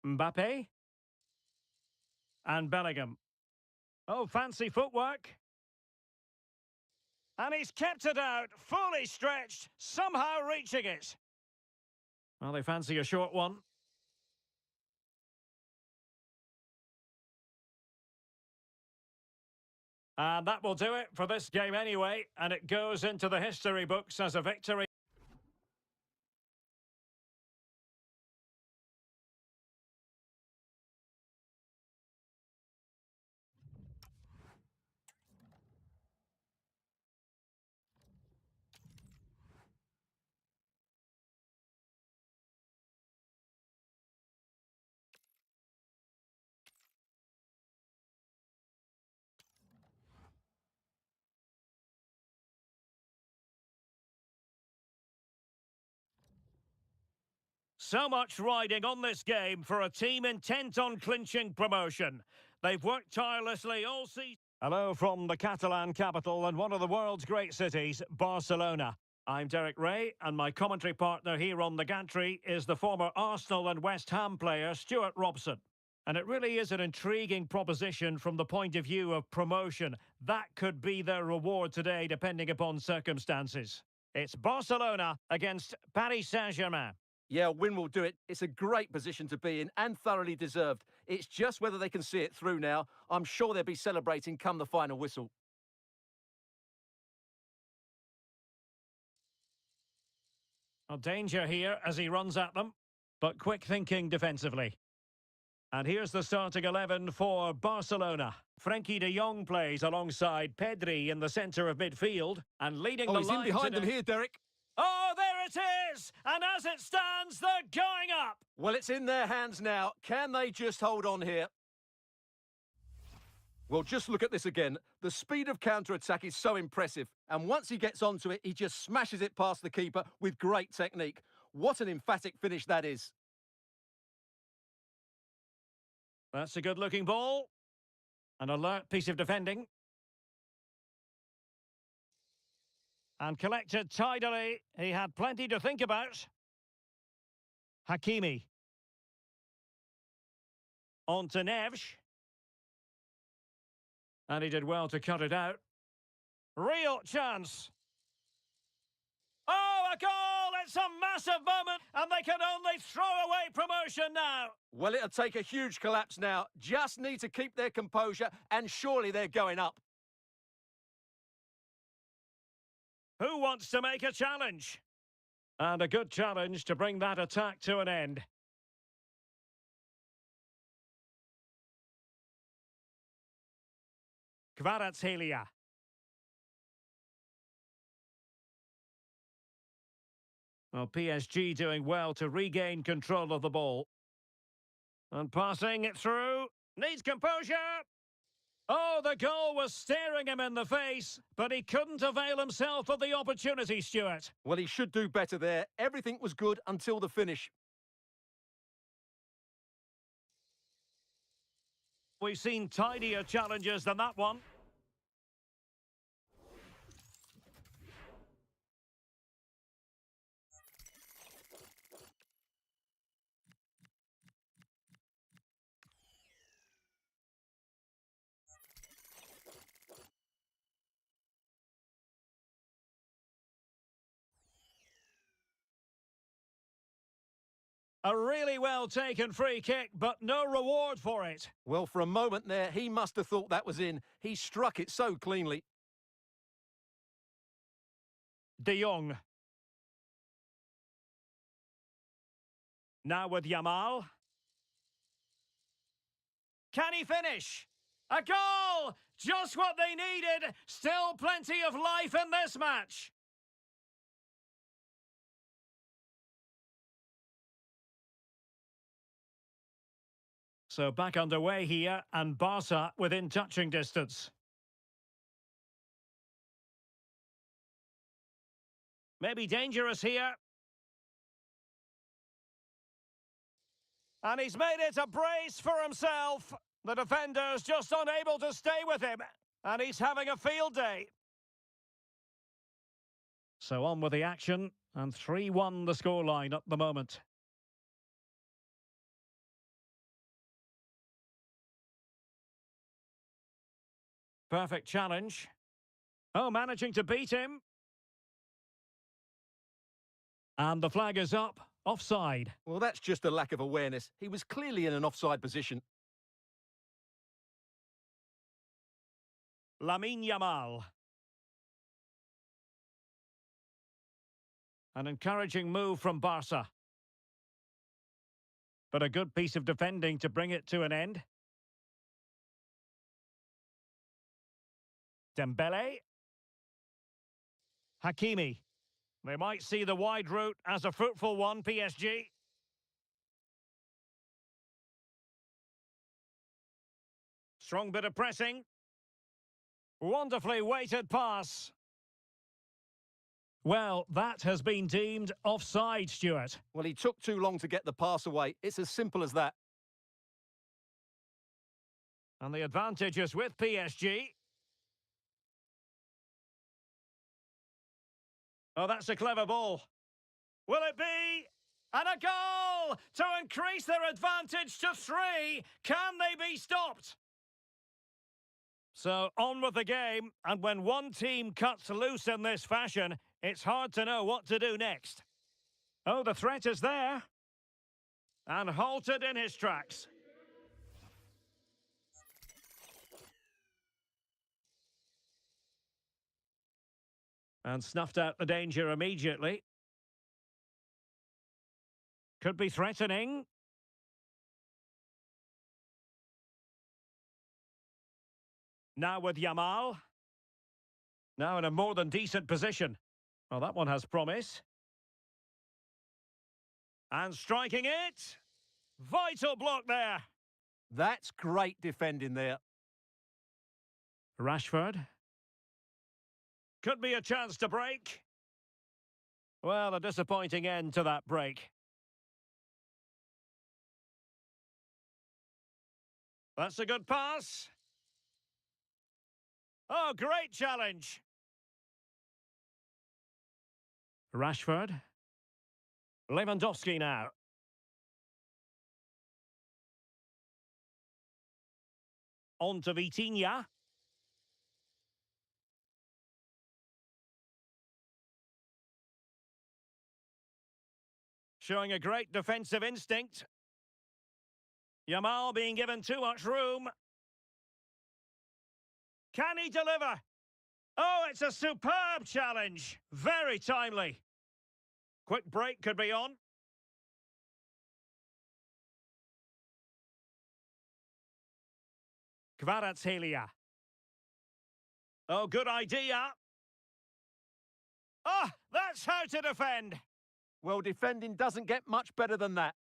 Mbappe. And Bellingham. Oh, fancy footwork. And he's kept it out, fully stretched, somehow reaching it. Well, they fancy a short one. And that will do it for this game anyway, and it goes into the history books as a victory. So much riding on this game for a team intent on clinching promotion. They've worked tirelessly all season. Hello from the Catalan capital and one of the world's great cities, Barcelona. I'm Derek Ray, and my commentary partner here on the gantry is the former Arsenal and West Ham player, Stuart Robson. And it really is an intriguing proposition from the point of view of promotion. That could be their reward today, depending upon circumstances. It's Barcelona against Paris Saint-Germain. Yeah, a win will do it. It's a great position to be in and thoroughly deserved. It's just whether they can see it through now. I'm sure they'll be celebrating come the final whistle. A danger here as he runs at them, but quick thinking defensively. And here's the starting 11 for Barcelona. Frenkie de Jong plays alongside Pedri in the centre of midfield and leading the line. Oh, he's in behind them here, Derek. Oh, there it is! And as it stands, they're going up! Well, it's in their hands now. Can they just hold on here? Well, just look at this again. The speed of counter-attack is so impressive. And once he gets onto it, he just smashes it past the keeper with great technique. What an emphatic finish that is. That's a good-looking ball. An alert piece of defending. And collected tidily. He had plenty to think about. Hakimi. On to Neves. And he did well to cut it out. Real chance. Oh, a goal! It's a massive moment, and they can only throw away promotion now. Well, it'll take a huge collapse now. Just need to keep their composure, and surely they're going up. Who wants to make a challenge? And a good challenge to bring that attack to an end. Kvaratskhelia. Well, PSG doing well to regain control of the ball. And passing it through. Needs composure. Oh, the goal was staring him in the face, but he couldn't avail himself of the opportunity, Stuart. Well, he should do better there. Everything was good until the finish. We've seen tidier challenges than that one. A really well taken free kick, but no reward for it. Well, for a moment there, he must have thought that was in. He struck it so cleanly. De Jong. Now with Yamal. Can he finish? A goal! Just what they needed. Still plenty of life in this match. So back underway here, and Barca within touching distance. Maybe dangerous here. And he's made it a brace for himself. The defender's just unable to stay with him. And he's having a field day. So on with the action. And 3-1 the scoreline at the moment. Perfect challenge. Oh, managing to beat him. And the flag is up. Offside. Well, that's just a lack of awareness. He was clearly in an offside position. Lamine Yamal. An encouraging move from Barca. But a good piece of defending to bring it to an end. Dembele. Hakimi. They might see the wide route as a fruitful one, PSG. Strong bit of pressing. Wonderfully weighted pass. Well, that has been deemed offside, Stuart. Well, he took too long to get the pass away. It's as simple as that. And the advantage is with PSG. Oh, that's a clever ball. Will it be? And a goal to increase their advantage to 3. Can they be stopped? So on with the game, and when one team cuts loose in this fashion, it's hard to know what to do next. Oh, the threat is there. And halted in his tracks. And snuffed out the danger immediately. Could be threatening. Now with Yamal. Now in a more than decent position. Well, that one has promise. And striking it. Vital block there. That's great defending there. Rashford. Could be a chance to break. Well, a disappointing end to that break. That's a good pass. Oh, great challenge. Rashford. Lewandowski now. On to Vitinha. Showing a great defensive instinct. Yamal being given too much room. Can he deliver? Oh, it's a superb challenge. Very timely. Quick break could be on. Kvaratskhelia. Oh, good idea. Oh, that's how to defend. Well, defending doesn't get much better than that.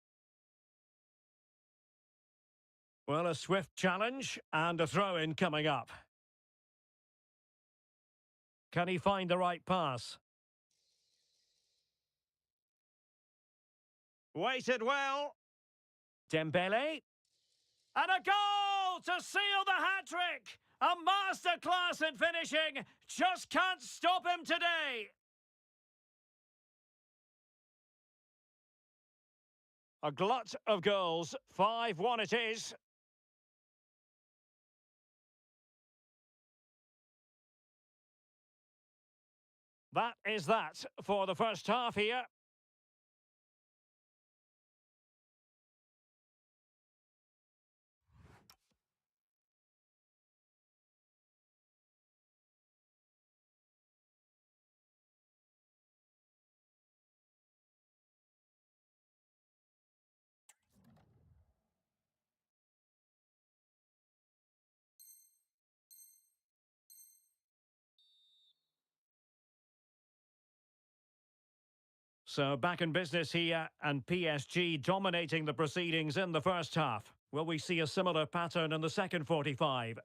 Well, a swift challenge and a throw-in coming up. Can he find the right pass? Waited well. Dembele. And a goal to seal the hat-trick! A masterclass in finishing. Just can't stop him today. A glut of goals. 5-1 it is. That is that for the first half here. So back in business here, and PSG dominating the proceedings in the first half. Will we see a similar pattern in the second 45?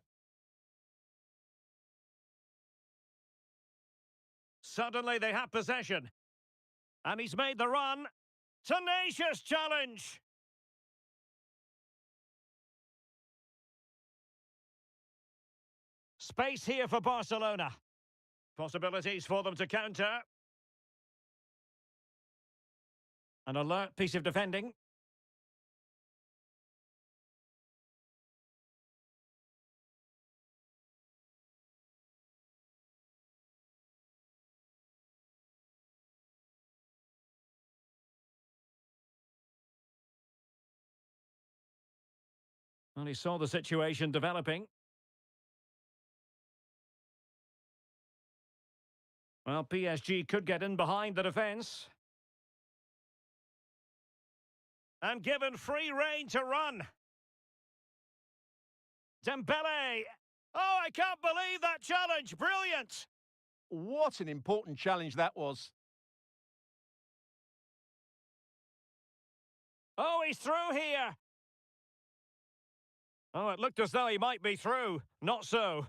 Suddenly they have possession. And he's made the run. Tenacious challenge! Space here for Barcelona. Possibilities for them to counter. An alert piece of defending. And he saw the situation developing. Well, PSG could get in behind the defence. And given free rein to run. Dembele. Oh, I can't believe that challenge. Brilliant. What an important challenge that was. Oh, he's through here. Oh, it looked as though he might be through. Not so.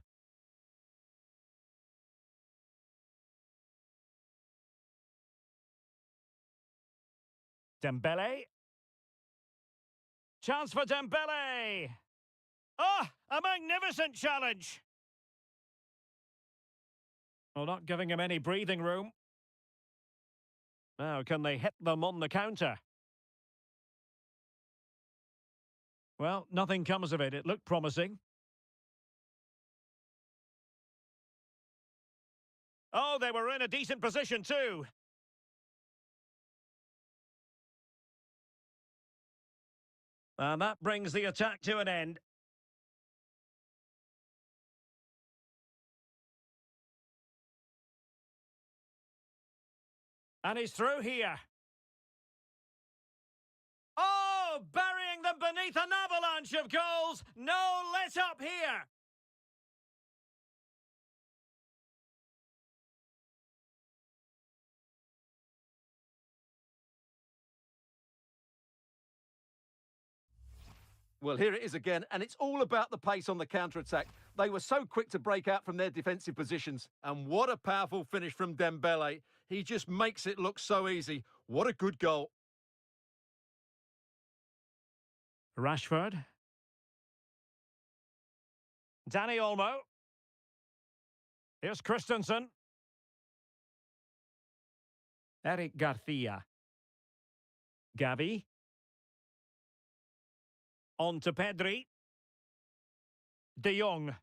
Dembele. Chance for Dembele. Ah, a magnificent challenge. Well, not giving him any breathing room. Now, can they hit them on the counter? Well, nothing comes of it. It looked promising. Oh, they were in a decent position too. And that brings the attack to an end. And he's through here. Oh, burying them beneath an avalanche of goals. No let up here. Well, here it is again, and it's all about the pace on the counter-attack. They were so quick to break out from their defensive positions. And what a powerful finish from Dembele. He just makes it look so easy. What a good goal. Rashford. Danny Olmo. Here's Christensen. Eric Garcia. Gavi. On to Pedri. De Jong.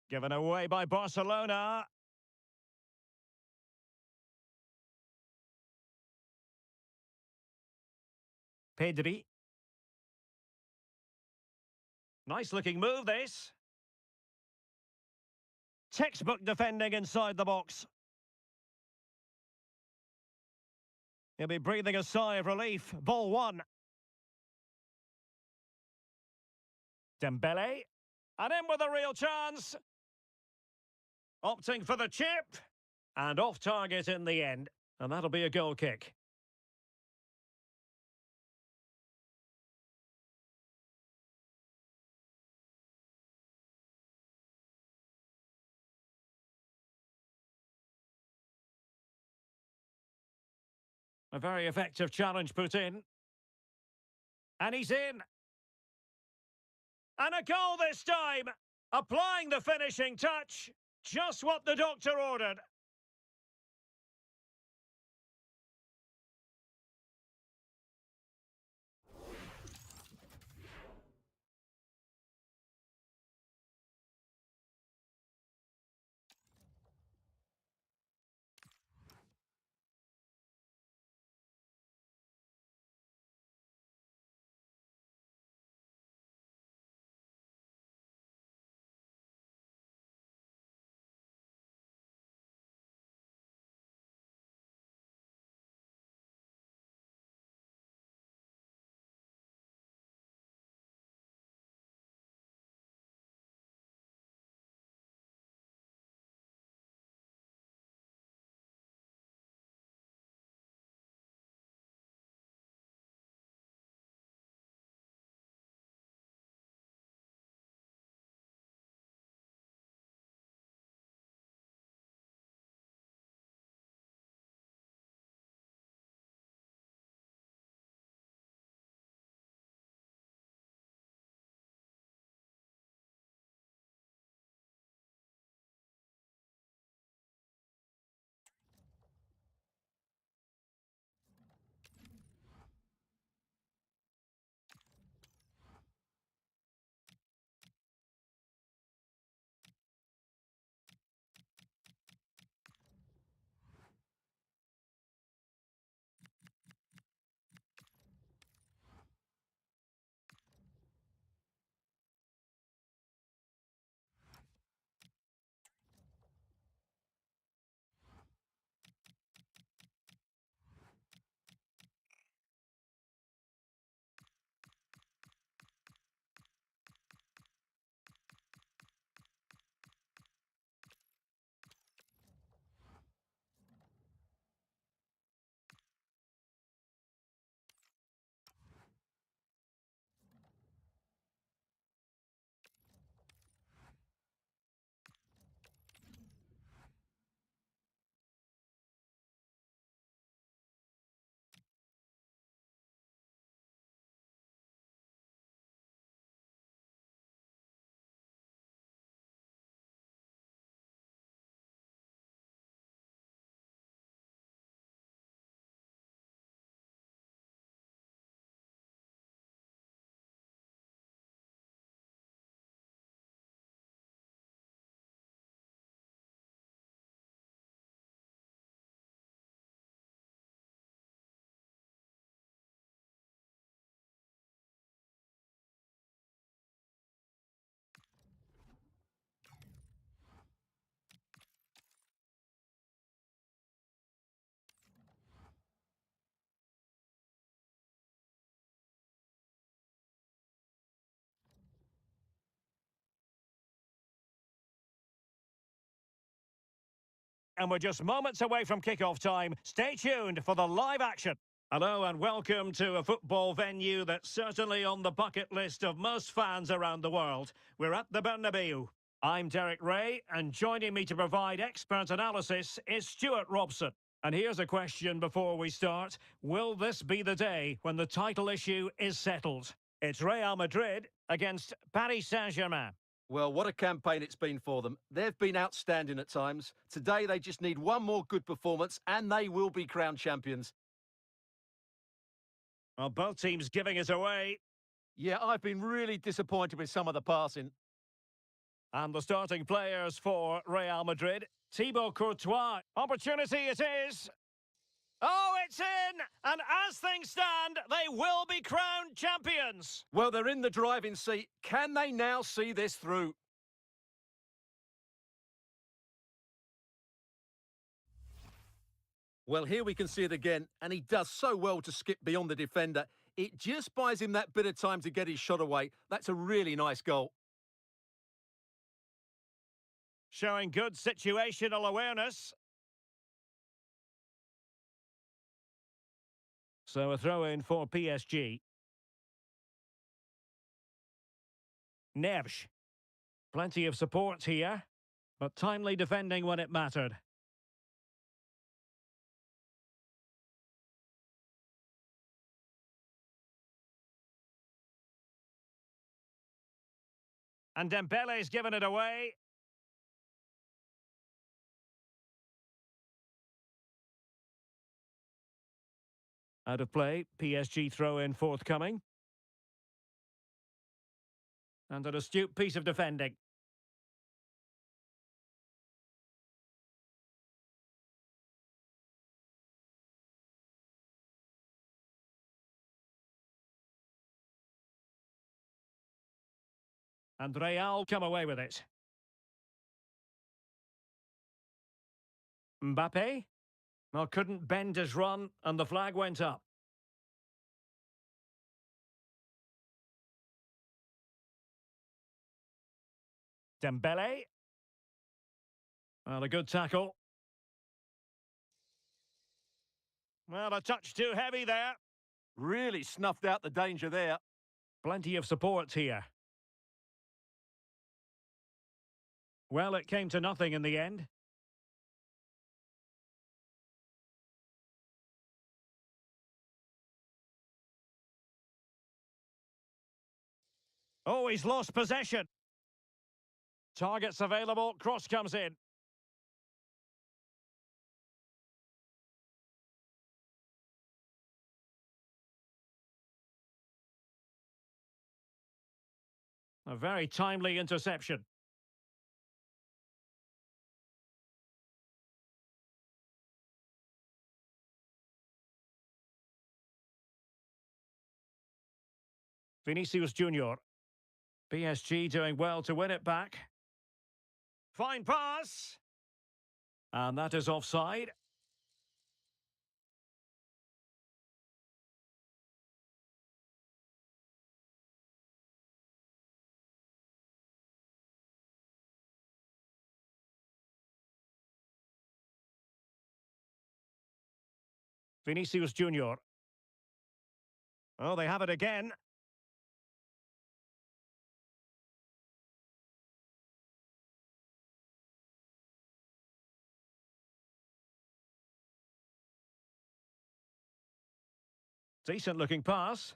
Given away by Barcelona. Pedri. Nice looking move, this. Textbook defending inside the box. He'll be breathing a sigh of relief. Ball one. Dembele. And in with a real chance. Opting for the chip. And off target in the end. And that'll be a goal kick. A very effective challenge put in. And he's in. And a goal this time. Applying the finishing touch. Just what the doctor ordered. and we're just moments away from kick-off time. Stay tuned for the live action. Hello and welcome to a football venue that's certainly on the bucket list of most fans around the world. We're at the Bernabeu. I'm Derek Ray, and joining me to provide expert analysis is Stuart Robson. And here's a question before we start. Will this be the day when the title issue is settled? It's Real Madrid against Paris Saint-Germain. Well, what a campaign it's been for them. They've been outstanding at times. Today, they just need one more good performance, and they will be crowned champions. Well, both teams giving it away. Yeah, I've been really disappointed with some of the passing. And the starting players for Real Madrid. Thibaut Courtois. Opportunity it is. Oh, it's in! And as things stand, they will be crowned champions. Well, they're in the driving seat. Can they now see this through? Well, here we can see it again, and he does so well to skip beyond the defender. It just buys him that bit of time to get his shot away. That's a really nice goal. Showing good situational awareness. So a throw-in for PSG. Neves. Plenty of support here, but timely defending when it mattered. And Dembele's given it away. Out of play, PSG throw-in forthcoming. And an astute piece of defending. And Real come away with it. Mbappe? Well, couldn't bend his run, and the flag went up. Dembele. Well, a good tackle. Well, a touch too heavy there. Really snuffed out the danger there. Plenty of support here. Well, it came to nothing in the end. Oh, he's lost possession. Targets available, cross comes in. A very timely interception. Vinicius Junior. PSG doing well to win it back. Fine pass. And that is offside. Vinicius Junior. Oh, they have it again. Decent looking pass.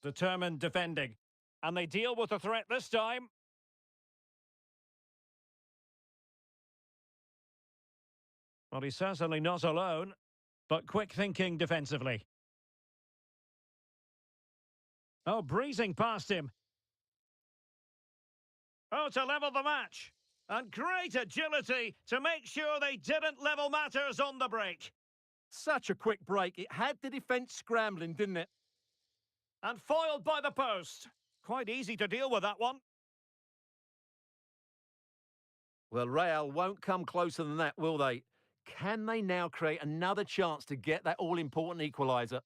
Determined defending. And they deal with the threat this time. Well, he's certainly not alone, but quick thinking defensively. Oh, breezing past him. Oh, to level the match. And great agility to make sure they didn't level matters on the break. Such a quick break. It had the defence scrambling, didn't it? And foiled by the post. Quite easy to deal with that one. Well, Real won't come closer than that, will they? Can they now create another chance to get that all-important equaliser?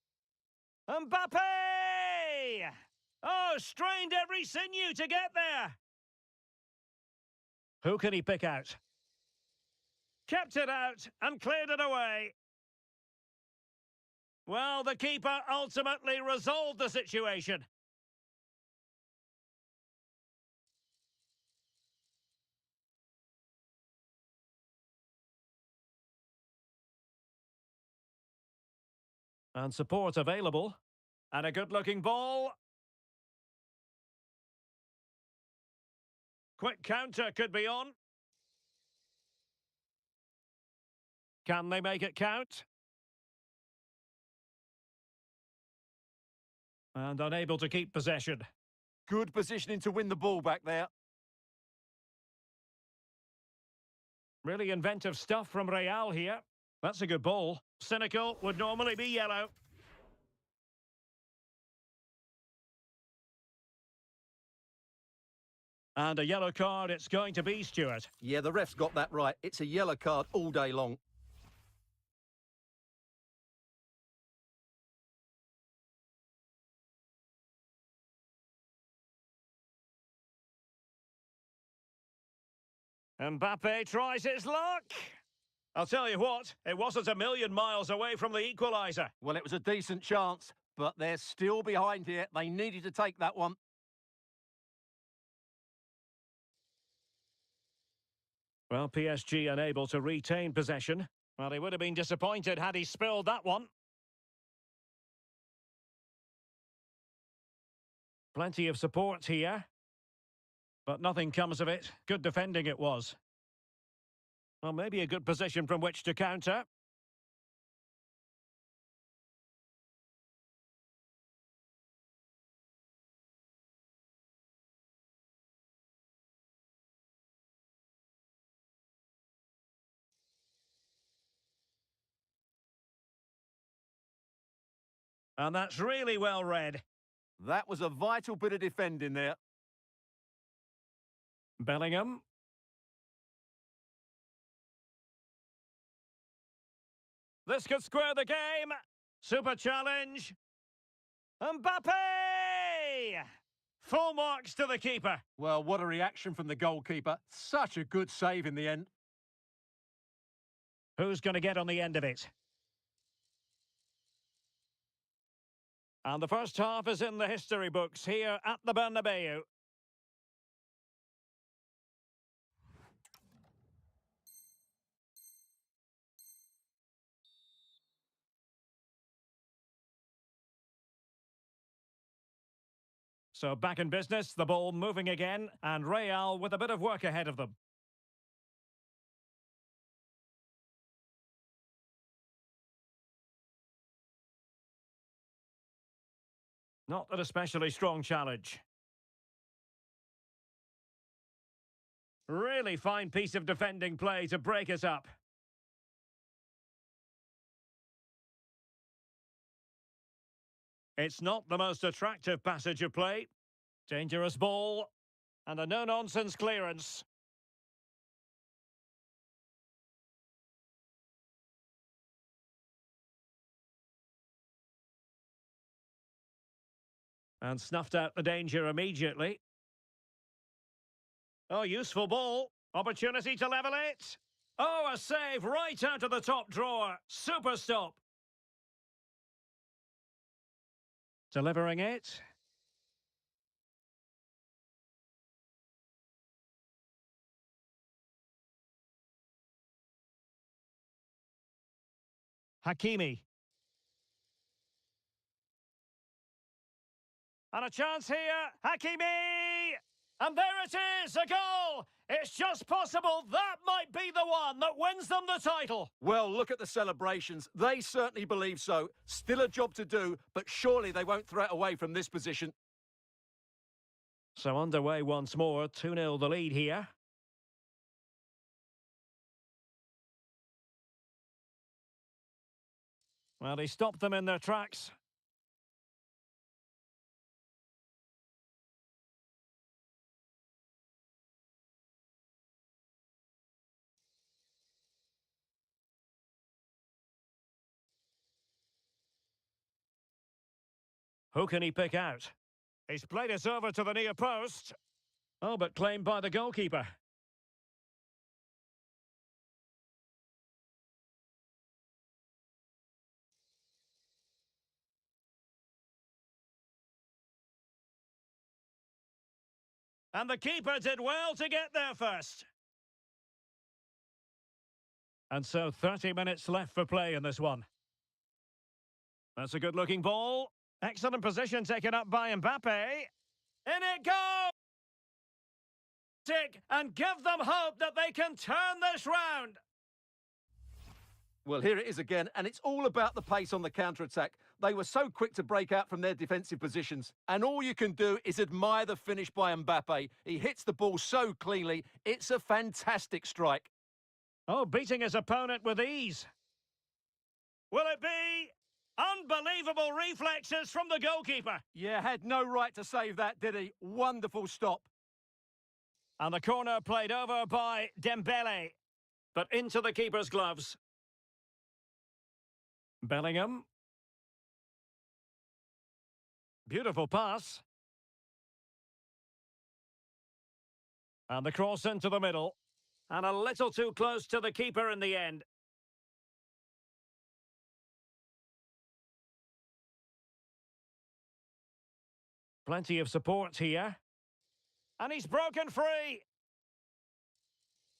Mbappe! Oh, strained every sinew to get there. Who can he pick out? Kept it out and cleared it away. Well, the keeper ultimately resolved the situation. And support available. And a good-looking ball. Quick counter could be on. Can they make it count? And unable to keep possession. Good positioning to win the ball back there. Really inventive stuff from Real here. That's a good ball. Cynical would normally be yellow. And a yellow card it's going to be, Stuart. Yeah, the ref's got that right. It's a yellow card all day long. Mbappe tries his luck. I'll tell you what, it wasn't a million miles away from the equaliser. Well, it was a decent chance, but they're still behind here. They needed to take that one. Well, PSG unable to retain possession. Well, he would have been disappointed had he spilled that one. Plenty of support here. But nothing comes of it. Good defending it was. Well, maybe a good position from which to counter. And that's really well read. That was a vital bit of defending there. Bellingham. This could square the game. Super challenge. Mbappe! Full marks to the keeper. Well, what a reaction from the goalkeeper. Such a good save in the end. Who's going to get on the end of it? And the first half is in the history books here at the Bernabeu. So back in business, the ball moving again, and Real with a bit of work ahead of them. Not an especially strong challenge. Really fine piece of defending play to break us up. It's not the most attractive passage of play. Dangerous ball. And a no-nonsense clearance. And snuffed out the danger immediately. Oh, useful ball. Opportunity to level it. Oh, a save right out of the top drawer. Super stop. Delivering it. Hakimi. And a chance here. Hakimi! And there it is, a goal! It's just possible that might be the one that wins them the title. Well, look at the celebrations. They certainly believe so. Still a job to do, but surely they won't throw it away from this position. So underway once more, 2-0 the lead here. Well, he stopped them in their tracks. Who can he pick out? He's played it over to the near post. Oh, but claimed by the goalkeeper. And the keeper did well to get there first. And so 30 minutes left for play in this one. That's a good-looking ball. Excellent position taken up by Mbappe. In it goes! And give them hope that they can turn this round. Well, here it is again, and it's all about the pace on the counter-attack. They were so quick to break out from their defensive positions, and all you can do is admire the finish by Mbappe. He hits the ball so cleanly. It's a fantastic strike. Oh, beating his opponent with ease. Will it be? Unbelievable reflexes from the goalkeeper. Yeah, had no right to save that, did he? Wonderful stop. And the corner played over by Dembele, but into the keeper's gloves. Bellingham. Beautiful pass. And the cross into the middle. And a little too close to the keeper in the end. Plenty of support here. And he's broken free.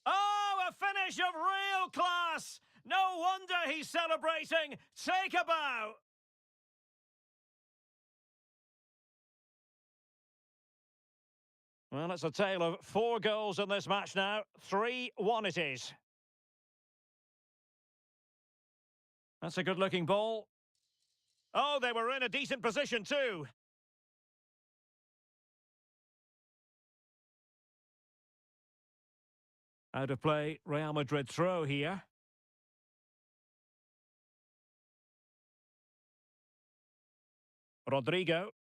Oh, a finish of real class. No wonder he's celebrating. Take a bow. Well, it's a tale of 4 goals in this match now. 3-1 it is. That's a good-looking ball. Oh, they were in a decent position too. Out of play, Real Madrid throw here. Rodrigo.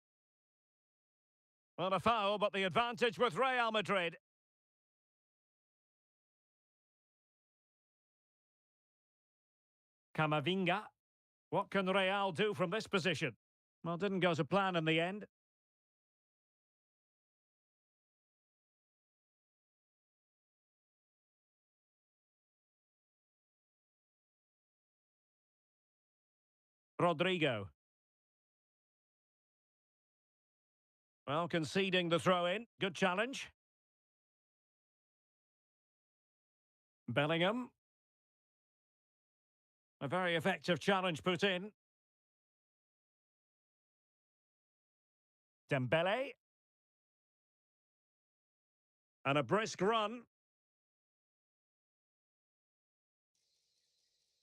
Well, a foul, but the advantage with Real Madrid. Camavinga. What can Real do from this position? Well, didn't go to plan in the end. Rodrigo. Well, conceding the throw-in. Good challenge. Bellingham. A very effective challenge put in. Dembele. And a brisk run.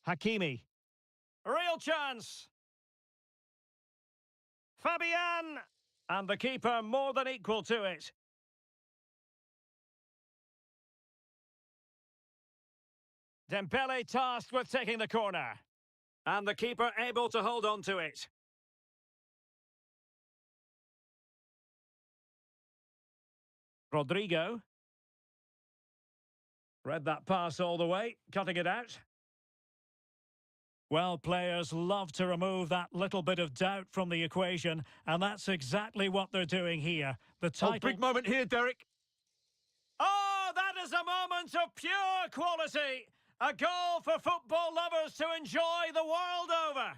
Hakimi. A real chance. Fabian. And the keeper more than equal to it. Dembele tasked with taking the corner. And the keeper able to hold on to it. Rodrigo. Read that pass all the way, cutting it out. Well, players love to remove that little bit of doubt from the equation, and that's exactly what they're doing here. The title... Oh, big moment here, Derek. Oh, that is a moment of pure quality. A goal for football lovers to enjoy the world over.